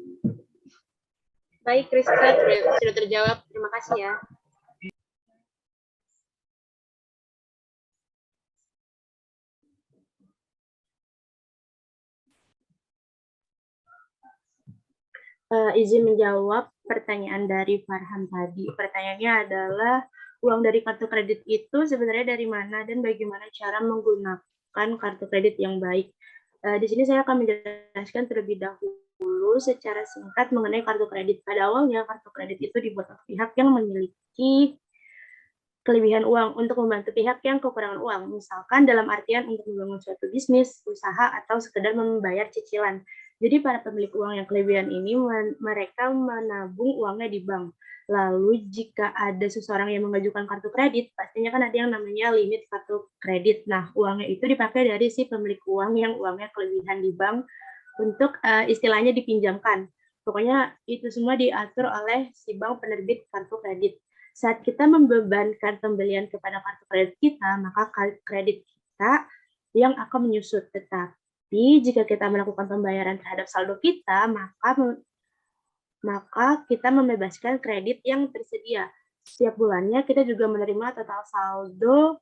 Baik, Rizka, sudah terjawab. Terima kasih ya. Izin menjawab pertanyaan dari Farhan tadi. Pertanyaannya adalah uang dari kartu kredit itu sebenarnya dari mana dan bagaimana cara menggunakan kartu kredit yang baik. Di sini saya akan menjelaskan terlebih dahulu secara singkat mengenai kartu kredit. Pada awalnya kartu kredit itu dibuat oleh pihak yang memiliki kelebihan uang untuk membantu pihak yang kekurangan uang, misalkan dalam artian untuk membangun suatu bisnis, usaha, atau sekedar membayar cicilan. Jadi para pemilik uang yang kelebihan ini mereka menabung uangnya di bank. Lalu jika ada seseorang yang mengajukan kartu kredit, pastinya kan ada yang namanya limit kartu kredit. Nah, uangnya itu dipakai dari si pemilik uang yang uangnya kelebihan di bank untuk istilahnya dipinjamkan. Pokoknya itu semua diatur oleh si bank penerbit kartu kredit. Saat kita membebankan pembelian kepada kartu kredit kita, maka kredit kita yang akan menyusut. Tetapi jika kita melakukan pembayaran terhadap saldo kita, maka kita membebaskan kredit yang tersedia. Setiap bulannya kita juga menerima total saldo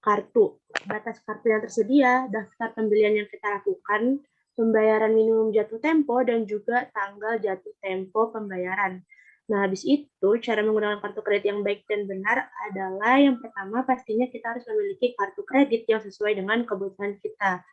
kartu, batas kartu yang tersedia, daftar pembelian yang kita lakukan, pembayaran minimum jatuh tempo, dan juga tanggal jatuh tempo pembayaran. Nah, habis itu, cara menggunakan kartu kredit yang baik dan benar adalah yang pertama, pastinya kita harus memiliki kartu kredit yang sesuai dengan kebutuhan kita.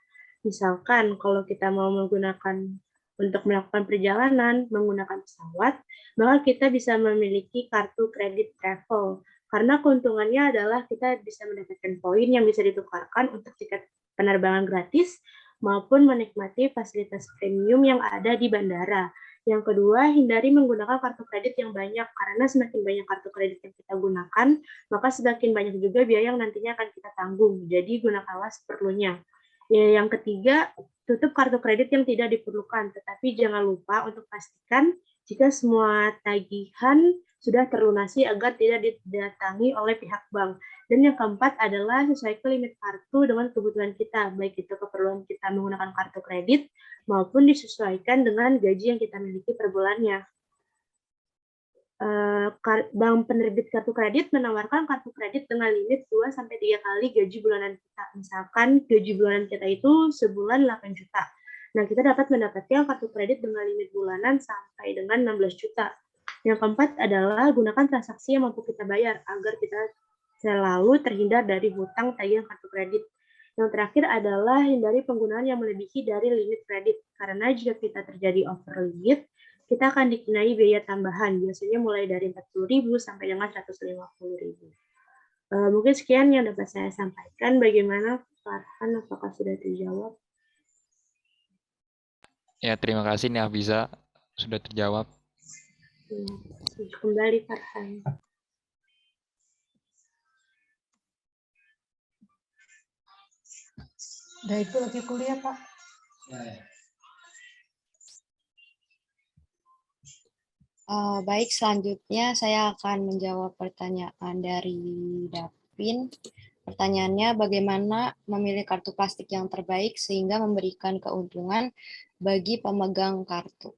Misalkan, kalau kita mau menggunakan untuk melakukan perjalanan, menggunakan pesawat, maka kita bisa memiliki kartu kredit travel. Karena keuntungannya adalah kita bisa mendapatkan poin yang bisa ditukarkan untuk tiket penerbangan gratis, maupun menikmati fasilitas premium yang ada di bandara. Yang kedua, hindari menggunakan kartu kredit yang banyak, karena semakin banyak kartu kredit yang kita gunakan, maka semakin banyak juga biaya yang nantinya akan kita tanggung. Jadi, gunakanlah seperlunya. Ya, yang ketiga, tutup kartu kredit yang tidak diperlukan, tetapi jangan lupa untuk pastikan jika semua tagihan sudah terlunasi agar tidak didatangi oleh pihak bank. Dan yang keempat adalah sesuaikan limit kartu dengan kebutuhan kita, baik itu keperluan kita menggunakan kartu kredit maupun disesuaikan dengan gaji yang kita miliki per bulannya. Bank penerbit kartu kredit menawarkan kartu kredit dengan limit 2-3 kali gaji bulanan kita. Misalkan gaji bulanan kita itu sebulan 8 juta. Nah, kita dapat mendapatkan kartu kredit dengan limit bulanan sampai dengan 16 juta. Yang keempat adalah gunakan transaksi yang mampu kita bayar agar kita selalu terhindar dari hutang tagihan kartu kredit. Yang terakhir adalah hindari penggunaan yang melebihi dari limit kredit. Karena jika kita terjadi over limit, kita akan dikenai biaya tambahan, biasanya mulai dari 40.000 sampai dengan 150.000. Mungkin sekian yang dapat saya sampaikan. Bagaimana, Farhan, apakah sudah terjawab? Ya, terima kasih nih Hafiza, sudah terjawab. Kembali, Farhan. Udah itu lagi kuliah, Pak. Baik, selanjutnya saya akan menjawab pertanyaan dari Davin. Pertanyaannya, bagaimana memilih kartu plastik yang terbaik sehingga memberikan keuntungan bagi pemegang kartu?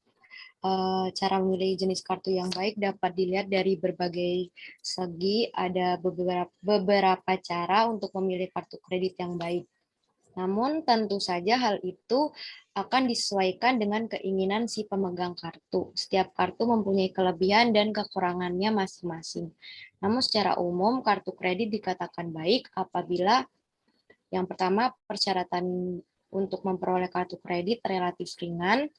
Cara memilih jenis kartu yang baik dapat dilihat dari berbagai segi. Ada beberapa cara untuk memilih kartu kredit yang baik. Namun tentu saja hal itu akan disesuaikan dengan keinginan si pemegang kartu. Setiap kartu mempunyai kelebihan dan kekurangannya masing-masing. Namun secara umum kartu kredit dikatakan baik apabila yang pertama persyaratan untuk memperoleh kartu kredit relatif ringan.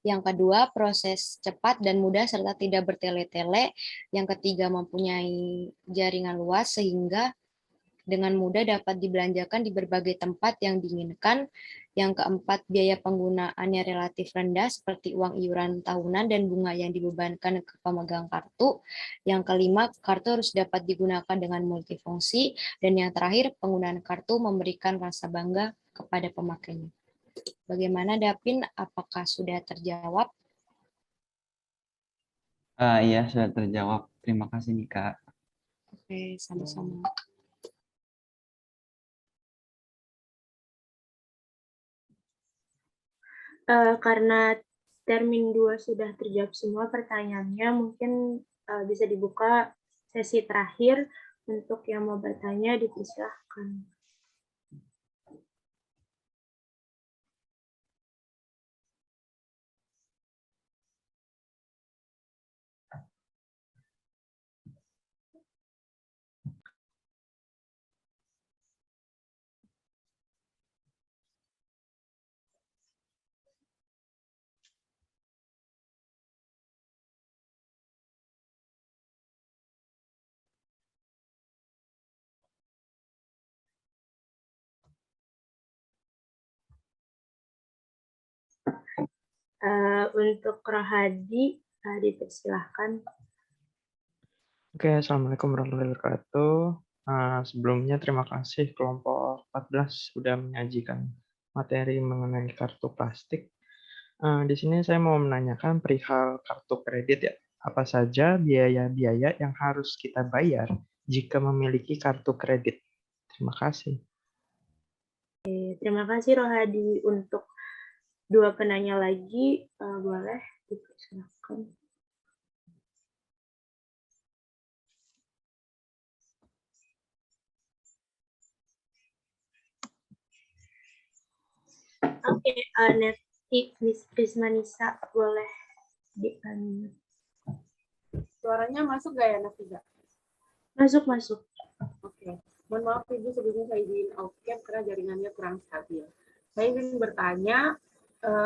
Yang kedua, proses cepat dan mudah serta tidak bertele-tele. Yang ketiga, mempunyai jaringan luas sehingga dengan mudah dapat dibelanjakan di berbagai tempat yang diinginkan. Yang keempat, biaya penggunaannya relatif rendah seperti uang iuran tahunan dan bunga yang dibebankan ke pemegang kartu. Yang kelima, kartu harus dapat digunakan dengan multifungsi. Dan yang terakhir, penggunaan kartu memberikan rasa bangga kepada pemakainya. Bagaimana, Davin? Apakah sudah terjawab? Iya, sudah terjawab. Terima kasih nih, Kak. Oke, sama-sama. Karena termin 2 sudah terjawab semua pertanyaannya, mungkin bisa dibuka sesi terakhir. Untuk yang mau bertanya dipersilahkan. Untuk Rohadi, dipersilahkan. Oke, Assalamualaikum warahmatullahi wabarakatuh. Sebelumnya terima kasih kelompok 14 sudah menyajikan materi mengenai kartu plastik. Di sini saya mau menanyakan perihal kartu kredit ya. Apa saja biaya-biaya yang harus kita bayar jika memiliki kartu kredit? Terima kasih. Terima kasih Rohadi. Untuk 2 penanya lagi, boleh dipersilahkan. Oke, Neti Miss Prismanisa, boleh di-unmute. Suaranya masuk nggak ya, Nafisa? Masuk. Oke. Mohon maaf Ibu, sebelumnya saya izin off cam karena jaringannya kurang stabil. Saya ingin bertanya,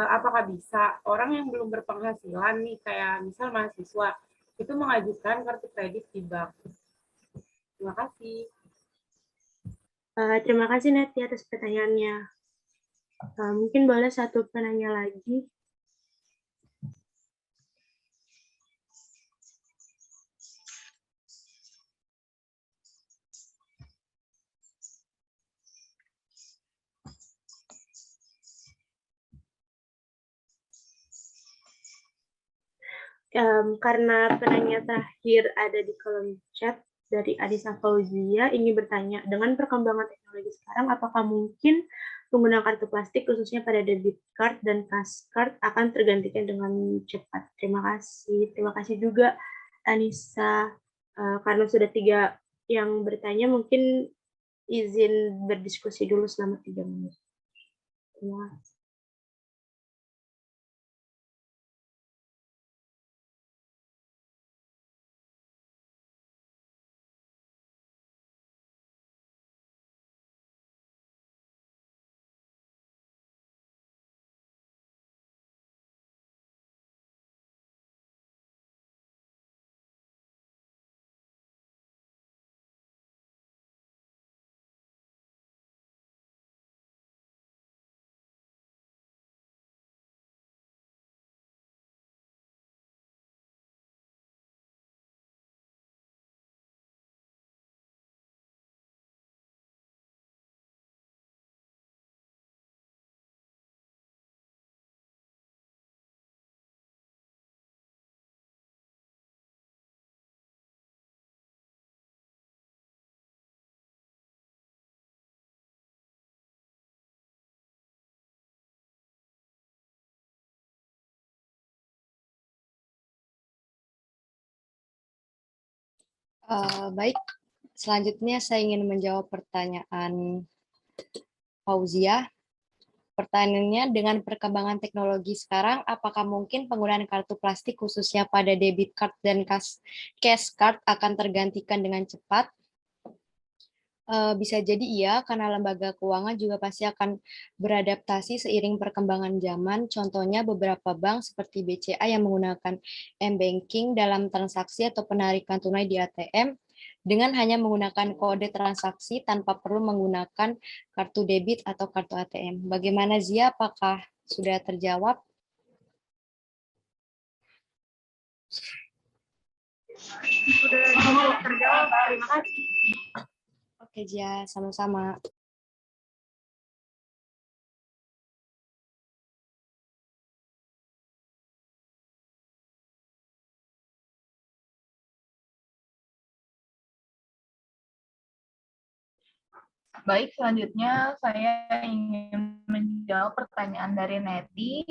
apakah bisa orang yang belum berpenghasilan nih, kayak misal mahasiswa, itu mengajukan kartu kredit di bank? Terima kasih. Terima kasih Neti atas pertanyaannya. Mungkin boleh satu penanya lagi. Karena penanya terakhir ada di kolom chat dari Adisa Fauzia, ini bertanya, dengan perkembangan teknologi sekarang, apakah mungkin pengguna kartu plastik khususnya pada debit card dan cash card akan tergantikan dengan cepat? Terima kasih juga Anissa. Karena sudah 3 yang bertanya, mungkin izin berdiskusi dulu selama 3 menit. Terima kasih. Baik, selanjutnya saya ingin menjawab pertanyaan Fauzia. Pertanyaannya, dengan perkembangan teknologi sekarang, apakah mungkin penggunaan kartu plastik khususnya pada debit card dan cash card akan tergantikan dengan cepat? Bisa jadi iya, karena lembaga keuangan juga pasti akan beradaptasi seiring perkembangan zaman. Contohnya beberapa bank seperti BCA yang menggunakan m-banking dalam transaksi atau penarikan tunai di ATM dengan hanya menggunakan kode transaksi tanpa perlu menggunakan kartu debit atau kartu ATM. Bagaimana Zia? Apakah sudah terjawab? Sudah terjawab, terima kasih. Oke Zia, sama-sama. Baik, selanjutnya saya ingin menjawab pertanyaan dari Neti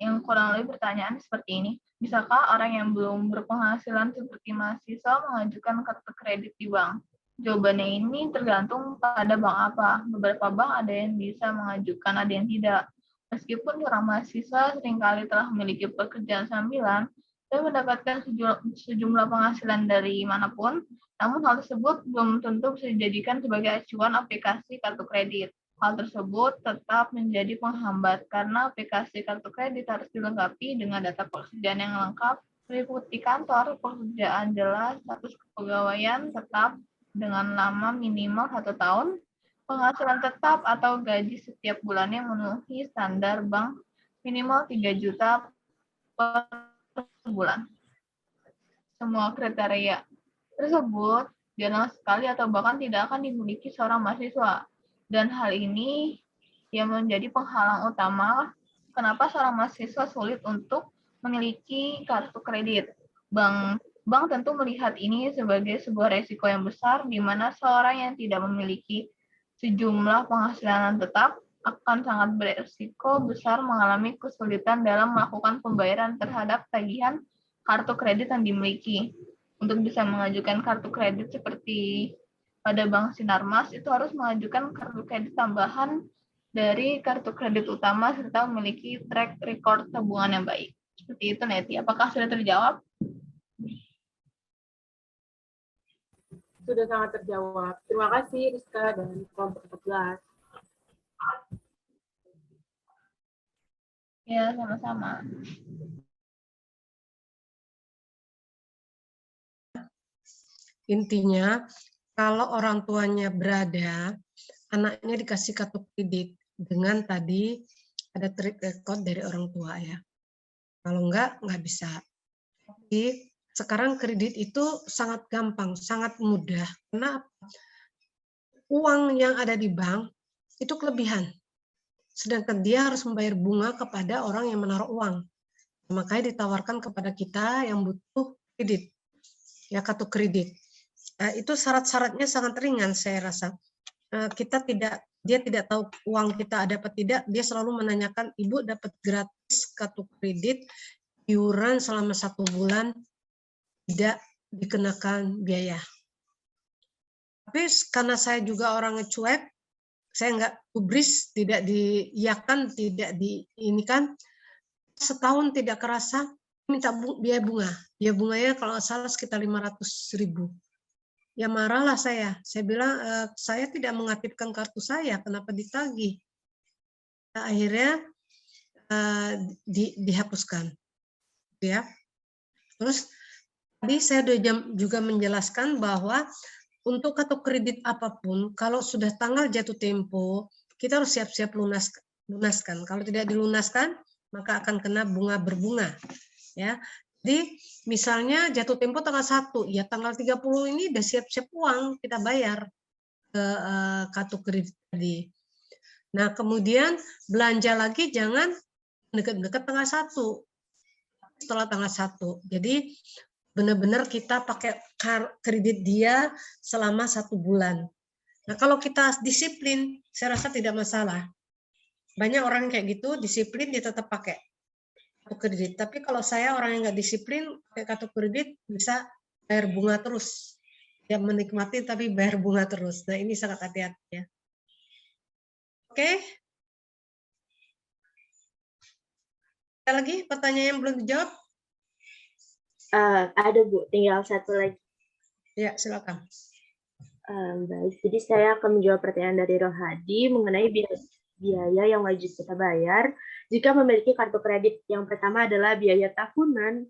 yang kurang lebih pertanyaan seperti ini. Bisakah orang yang belum berpenghasilan seperti mahasiswa mengajukan kartu kredit di bank? Jawabannya ini tergantung pada bank apa. Beberapa bank ada yang bisa mengajukan, ada yang tidak. Meskipun seorang mahasiswa seringkali telah memiliki pekerjaan sambilan dan mendapatkan sejumlah penghasilan dari manapun, namun hal tersebut belum tentu bisa dijadikan sebagai acuan aplikasi kartu kredit. Hal tersebut tetap menjadi penghambat karena aplikasi kartu kredit harus dilengkapi dengan data pekerjaan yang lengkap, meliputi kantor, pekerjaan jelas, status kepegawaian tetap dengan lama minimal 1 tahun, penghasilan tetap atau gaji setiap bulannya memenuhi standar bank minimal 3 juta per bulan. Semua kriteria tersebut jarang sekali atau bahkan tidak akan dimiliki seorang mahasiswa. Dan hal ini yang menjadi penghalang utama kenapa seorang mahasiswa sulit untuk memiliki kartu kredit. Bank tentu melihat ini sebagai sebuah resiko yang besar di mana seorang yang tidak memiliki sejumlah penghasilan tetap akan sangat beresiko besar mengalami kesulitan dalam melakukan pembayaran terhadap tagihan kartu kredit yang dimiliki. Untuk bisa mengajukan kartu kredit seperti pada Bank Sinarmas, itu harus mengajukan kartu kredit tambahan dari kartu kredit utama serta memiliki track record tabungan yang baik. Seperti itu, Neti. Apakah sudah terjawab? Sudah sangat terjawab. Terima kasih Rizka dan kelompok 14. Ya, sama-sama. Intinya, kalau orang tuanya berada, anaknya dikasih kartu kredit dengan tadi ada track record dari orang tua ya. Kalau enggak bisa. Tapi sekarang kredit itu sangat gampang, sangat mudah. Karena uang yang ada di bank itu kelebihan. Sedangkan dia harus membayar bunga kepada orang yang menaruh uang. Makanya ditawarkan kepada kita yang butuh kredit, ya kartu kredit. Itu syarat-syaratnya sangat ringan saya rasa. Dia tidak tahu uang kita ada apa tidak, dia selalu menanyakan, Ibu dapat gratis kartu kredit, iuran selama 1 bulan, tidak dikenakan biaya. Tapi karena saya juga orang cuek, saya nggak gubris, tidak diiyakan, tidak diinikan, setahun tidak kerasa, minta biaya bunga. Biaya bunganya kalau nggak salah sekitar 500.000. Ya marahlah saya bilang saya tidak mengaktifkan kartu saya, kenapa ditagih? Nah, akhirnya dihapuskan, ya. Terus tadi saya juga menjelaskan bahwa untuk kartu kredit apapun, kalau sudah tanggal jatuh tempo, kita harus siap-siap lunaskan. Kalau tidak dilunaskan, maka akan kena bunga berbunga, ya. Jadi misalnya jatuh tempo tanggal 1, ya tanggal 30 ini udah siap-siap uang kita bayar ke kartu kredit tadi. Nah kemudian belanja lagi jangan dekat-dekat tanggal 1, setelah tanggal 1. Jadi benar-benar kita pakai kredit dia selama 1 bulan. Nah kalau kita disiplin, saya rasa tidak masalah. Banyak orang kayak gitu, disiplin dia tetap pakai kartu kredit. Tapi kalau saya orang yang nggak disiplin, pakai kartu kredit bisa bayar bunga terus. Ya menikmati tapi bayar bunga terus. Nah ini sangat hati-hati ya. Oke. Ada lagi pertanyaan yang belum dijawab? Ada Bu, tinggal satu lagi. Ya silakan. Baik, jadi saya akan menjawab pertanyaan dari Rohadi mengenai biaya yang wajib kita bayar jika memiliki kartu kredit. Yang pertama adalah biaya tahunan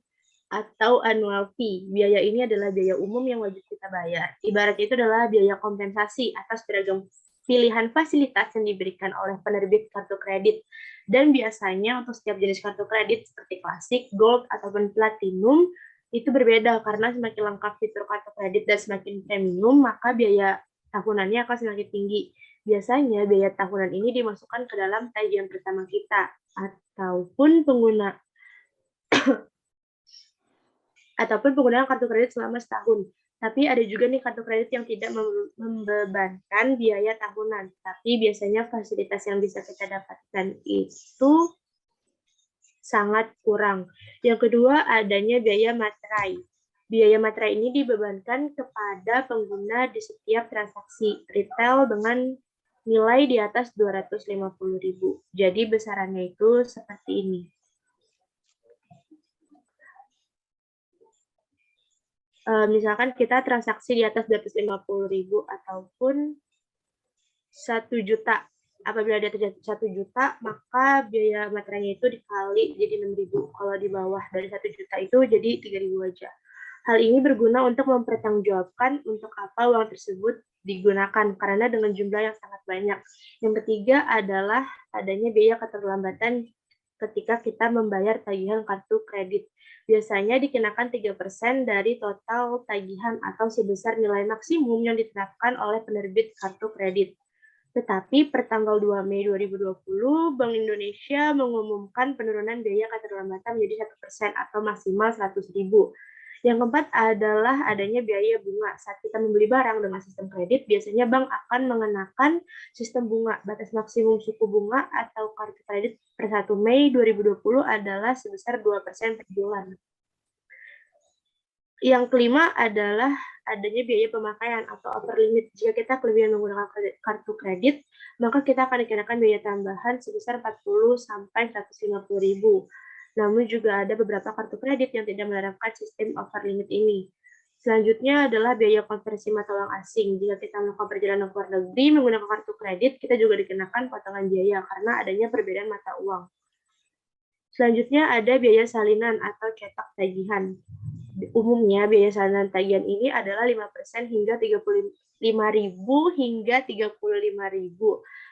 atau annual fee. Biaya ini adalah biaya umum yang wajib kita bayar. Ibaratnya itu adalah biaya kompensasi atas beragam pilihan fasilitas yang diberikan oleh penerbit kartu kredit. Dan biasanya untuk setiap jenis kartu kredit seperti klasik, gold, ataupun platinum, itu berbeda karena semakin lengkap fitur kartu kredit dan semakin premium, maka biaya tahunannya akan semakin tinggi. Biasanya biaya tahunan ini dimasukkan ke dalam tagihan pertama kita ataupun penggunaan kartu kredit selama setahun. Tapi ada juga nih kartu kredit yang tidak membebankan biaya tahunan, tapi biasanya fasilitas yang bisa kita dapatkan itu sangat kurang. Yang kedua, adanya biaya materai. Biaya materai ini dibebankan kepada pengguna di setiap transaksi retail dengan nilai di atas 250.000. Jadi besarannya itu seperti ini. Misalkan kita transaksi di atas 250.000 ataupun 1 juta. Apabila di atas 1 juta, maka biaya materainya itu dikali jadi 6.000. Kalau di bawah dari 1 juta itu jadi 3.000 aja. Hal ini berguna untuk mempertanggungjawabkan untuk apa uang tersebut digunakan karena dengan jumlah yang sangat banyak. Yang ketiga adalah adanya biaya keterlambatan ketika kita membayar tagihan kartu kredit. Biasanya dikenakan 3% dari total tagihan atau sebesar nilai maksimum yang ditetapkan oleh penerbit kartu kredit. Tetapi per tanggal 2 Mei 2020, Bank Indonesia mengumumkan penurunan biaya keterlambatan menjadi 1% atau maksimal 100.000. Yang keempat adalah adanya biaya bunga. Saat kita membeli barang dengan sistem kredit, biasanya bank akan mengenakan sistem bunga. Batas maksimum suku bunga atau kartu kredit per 1 Mei 2020 adalah sebesar 2% per bulan. Yang kelima adalah adanya biaya pemakaian atau over limit. Jika kita kelebihan menggunakan kartu kredit, maka kita akan dikenakan biaya tambahan sebesar 40 sampai 150.000. Namun juga ada beberapa kartu kredit yang tidak menerapkan sistem over limit ini. Selanjutnya adalah biaya konversi mata uang asing. Jika kita melakukan perjalanan ke luar negeri menggunakan kartu kredit, kita juga dikenakan potongan biaya karena adanya perbedaan mata uang. Selanjutnya ada biaya salinan atau cetak tagihan. Umumnya biaya salinan tagihan ini adalah 5% hingga 35.000 hingga 35.000.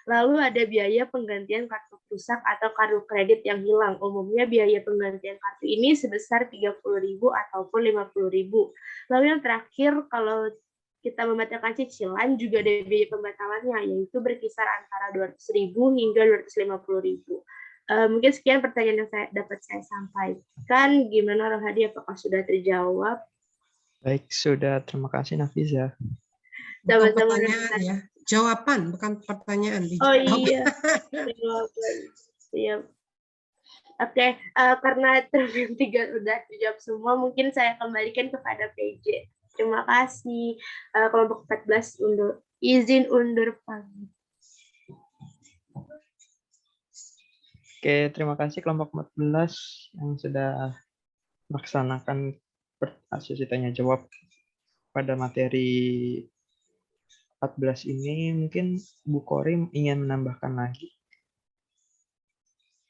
Lalu ada biaya penggantian kartu rusak atau kartu kredit yang hilang. Umumnya biaya penggantian kartu ini sebesar 30.000 ataupun 50.000. Lalu yang terakhir, kalau kita membatalkan cicilan juga ada biaya pembatalannya, yaitu berkisar antara 200.000 hingga 250.000. Mungkin sekian pertanyaan yang dapat saya sampaikan. Gimana Rohadi, apakah sudah terjawab? Baik, sudah. Terima kasih Nafiza. Bukan pertanyaan ya, jawaban bukan pertanyaan. Oh iya, jawaban. Siap. Oke, karena term 3 udah dijawab semua, mungkin saya kembalikan kepada PJ. Terima kasih. Kelompok 14 izin undur pamit. Oke, terima kasih kelompok 14 yang sudah melaksanakan sesi tanya jawab pada materi 14 ini. Mungkin Bu Korim ingin menambahkan lagi.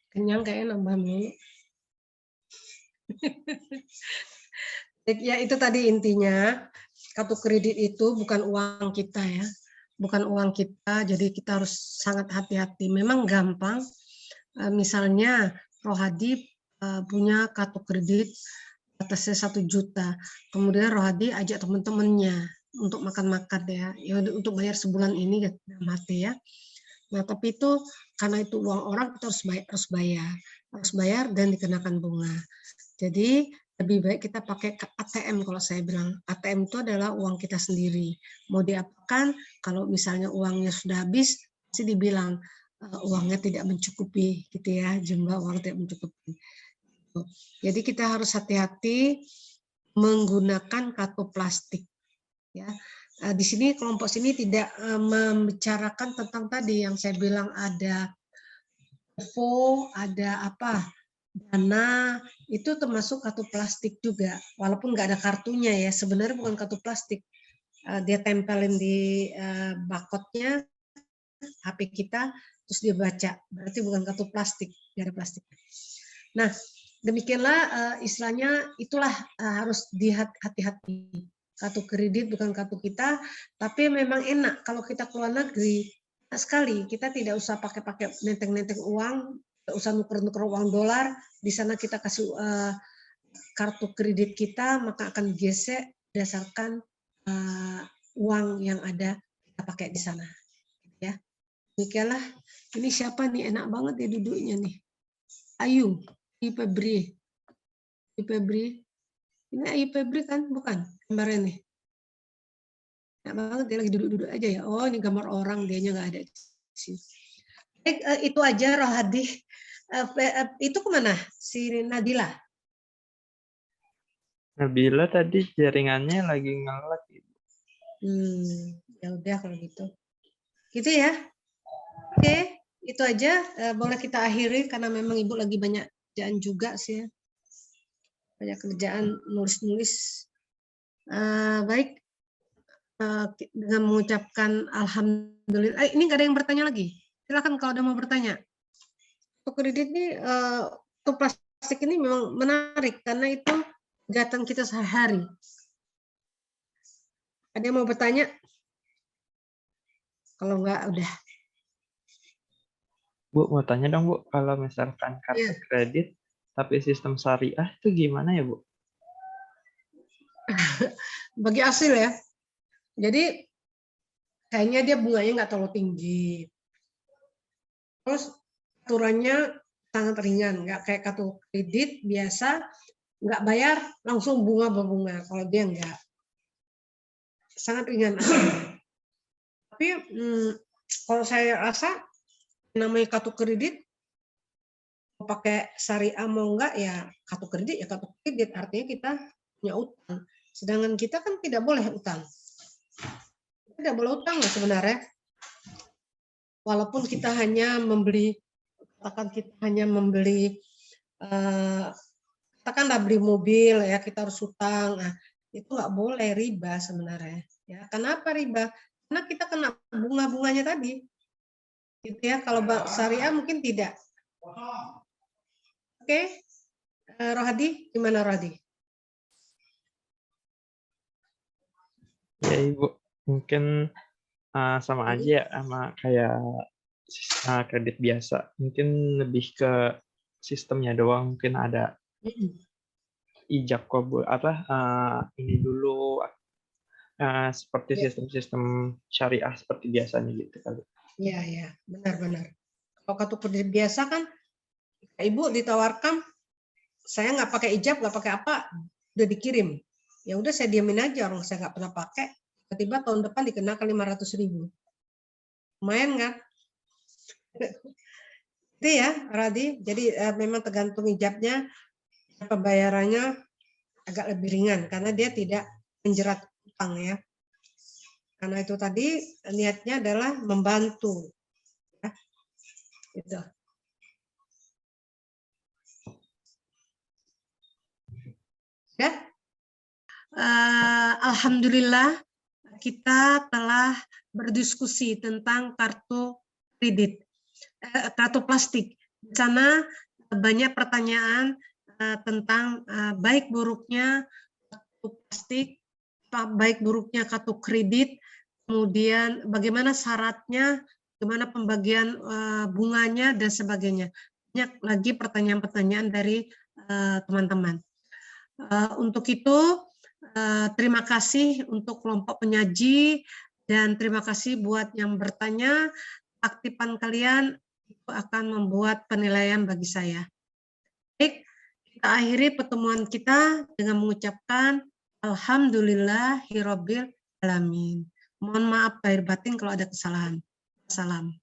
Kenyang kayaknya nambah mulu. Ya itu tadi intinya, kartu kredit itu bukan uang kita ya. Bukan uang kita, jadi kita harus sangat hati-hati. Memang gampang, misalnya Rohadi punya kartu kredit atasnya 1 juta. Kemudian Rohadi ajak teman-temannya untuk makan-makan ya, untuk bayar sebulan ini dalam hati ya. Nah, tapi itu karena itu uang orang, kita harus bayar dan dikenakan bunga. Jadi lebih baik kita pakai ATM. Kalau saya bilang ATM itu adalah uang kita sendiri. Mau diapakan? Kalau misalnya uangnya sudah habis, pasti dibilang uangnya tidak mencukupi, gitu ya, jumlah uang tidak mencukupi. Jadi kita harus hati-hati menggunakan kartu plastik. Ya, di sini kelompok sini tidak membicarakan tentang tadi yang saya bilang ada OVO, ada apa, Dana, itu termasuk kartu plastik juga, walaupun nggak ada kartunya ya, sebenarnya bukan kartu plastik. Dia tempelin di barcode-nya HP kita, terus dia baca, berarti bukan kartu plastik, nggak ada plastik. Nah, demikianlah istilahnya, itulah harus hati-hati. Kartu kredit bukan kartu kita, tapi memang enak kalau kita keluar negeri. Enak sekali, kita tidak usah pakai nenteng-nenteng uang, tidak usah nuker-nuker uang dolar. Di sana kita kasih kartu kredit kita, maka akan gesek berdasarkan uang yang ada kita pakai di sana. Ya, demikianlah. Ini siapa nih, enak banget ya duduknya nih. Ayu, Febri. Ini Ayu Febri kan? Bukan gambarnya nih. Enak banget dia lagi duduk-duduk aja ya. Oh, ini gambar orang, dianya nggak ada di sini. Baik, itu aja Rohadi. Itu kemana si Nabila? Nabila tadi jaringannya lagi nge-lag. Ya udah kalau gitu. Gitu ya. Oke, itu aja. Boleh kita akhiri karena memang Ibu lagi banyak kerjaan juga sih ya. Banyak kerjaan nulis-nulis. Baik. Dengan mengucapkan alhamdulillah. Ini nggak ada yang bertanya lagi. Silakan kalau ada mau bertanya. Kredit ini untuk plastik ini memang menarik karena itu kegiatan kita sehari-hari. Ada yang mau bertanya? Kalau enggak, udah. Bu, mau tanya dong, Bu. Kalau misalkan kartu kredit, tapi sistem syariah itu gimana ya, Bu? Bagi hasil ya. Jadi, kayaknya dia bunganya nggak terlalu tinggi. Terus, aturannya sangat ringan. Nggak kayak kartu kredit biasa, nggak bayar, langsung bunga berbunga. Kalau dia nggak. Sangat ringan. Tapi, kalau saya rasa, namanya kartu kredit, mau pakai syariah mau enggak ya kartu kredit ya kartu kredit, artinya kita punya utang. Sedangkan kita kan tidak boleh utang. Tidak boleh utang loh sebenarnya. Walaupun kita hanya membeli, katakanlah beli mobil ya kita harus utang. Nah, itu nggak boleh riba sebenarnya. Ya, kenapa riba? Karena kita kena bunga-bunganya tadi. Gitu ya, kalau syariah mungkin tidak. Oke. Rohadi, gimana Rohadi? Ya Ibu, mungkin sama aja ya sama kayak kredit biasa. Mungkin lebih ke sistemnya doang. Mungkin ada ijab kabul ini dulu seperti sistem-sistem syariah seperti biasanya gitu kali. Iya, ya, benar-benar. Kalau kartu kredit biasa kan, Ibu ditawarkan, saya nggak pakai ijab, nggak pakai apa, udah dikirim. Ya udah saya diamin aja, orang saya nggak pernah pakai. Tiba-tiba tahun depan dikenakan 500.000. Lumayan kan? Itu ya, Radi. Jadi memang tergantung ijabnya, pembayarannya agak lebih ringan karena dia tidak menjerat utang ya. Karena itu tadi niatnya adalah membantu. Ya. Gitu. Ya. Alhamdulillah kita telah berdiskusi tentang kartu kredit, kartu plastik. Di sana banyak pertanyaan tentang baik buruknya kartu plastik, baik buruknya kartu kredit, kemudian bagaimana syaratnya, bagaimana pembagian bunganya, dan sebagainya. Banyak lagi pertanyaan-pertanyaan dari teman-teman. Untuk itu, terima kasih untuk kelompok penyaji, dan terima kasih buat yang bertanya. Aktifan kalian itu akan membuat penilaian bagi saya. Baik, kita akhiri pertemuan kita dengan mengucapkan Alhamdulillahirabbil alamin. Mohon maaf lahir batin kalau ada kesalahan. Salam.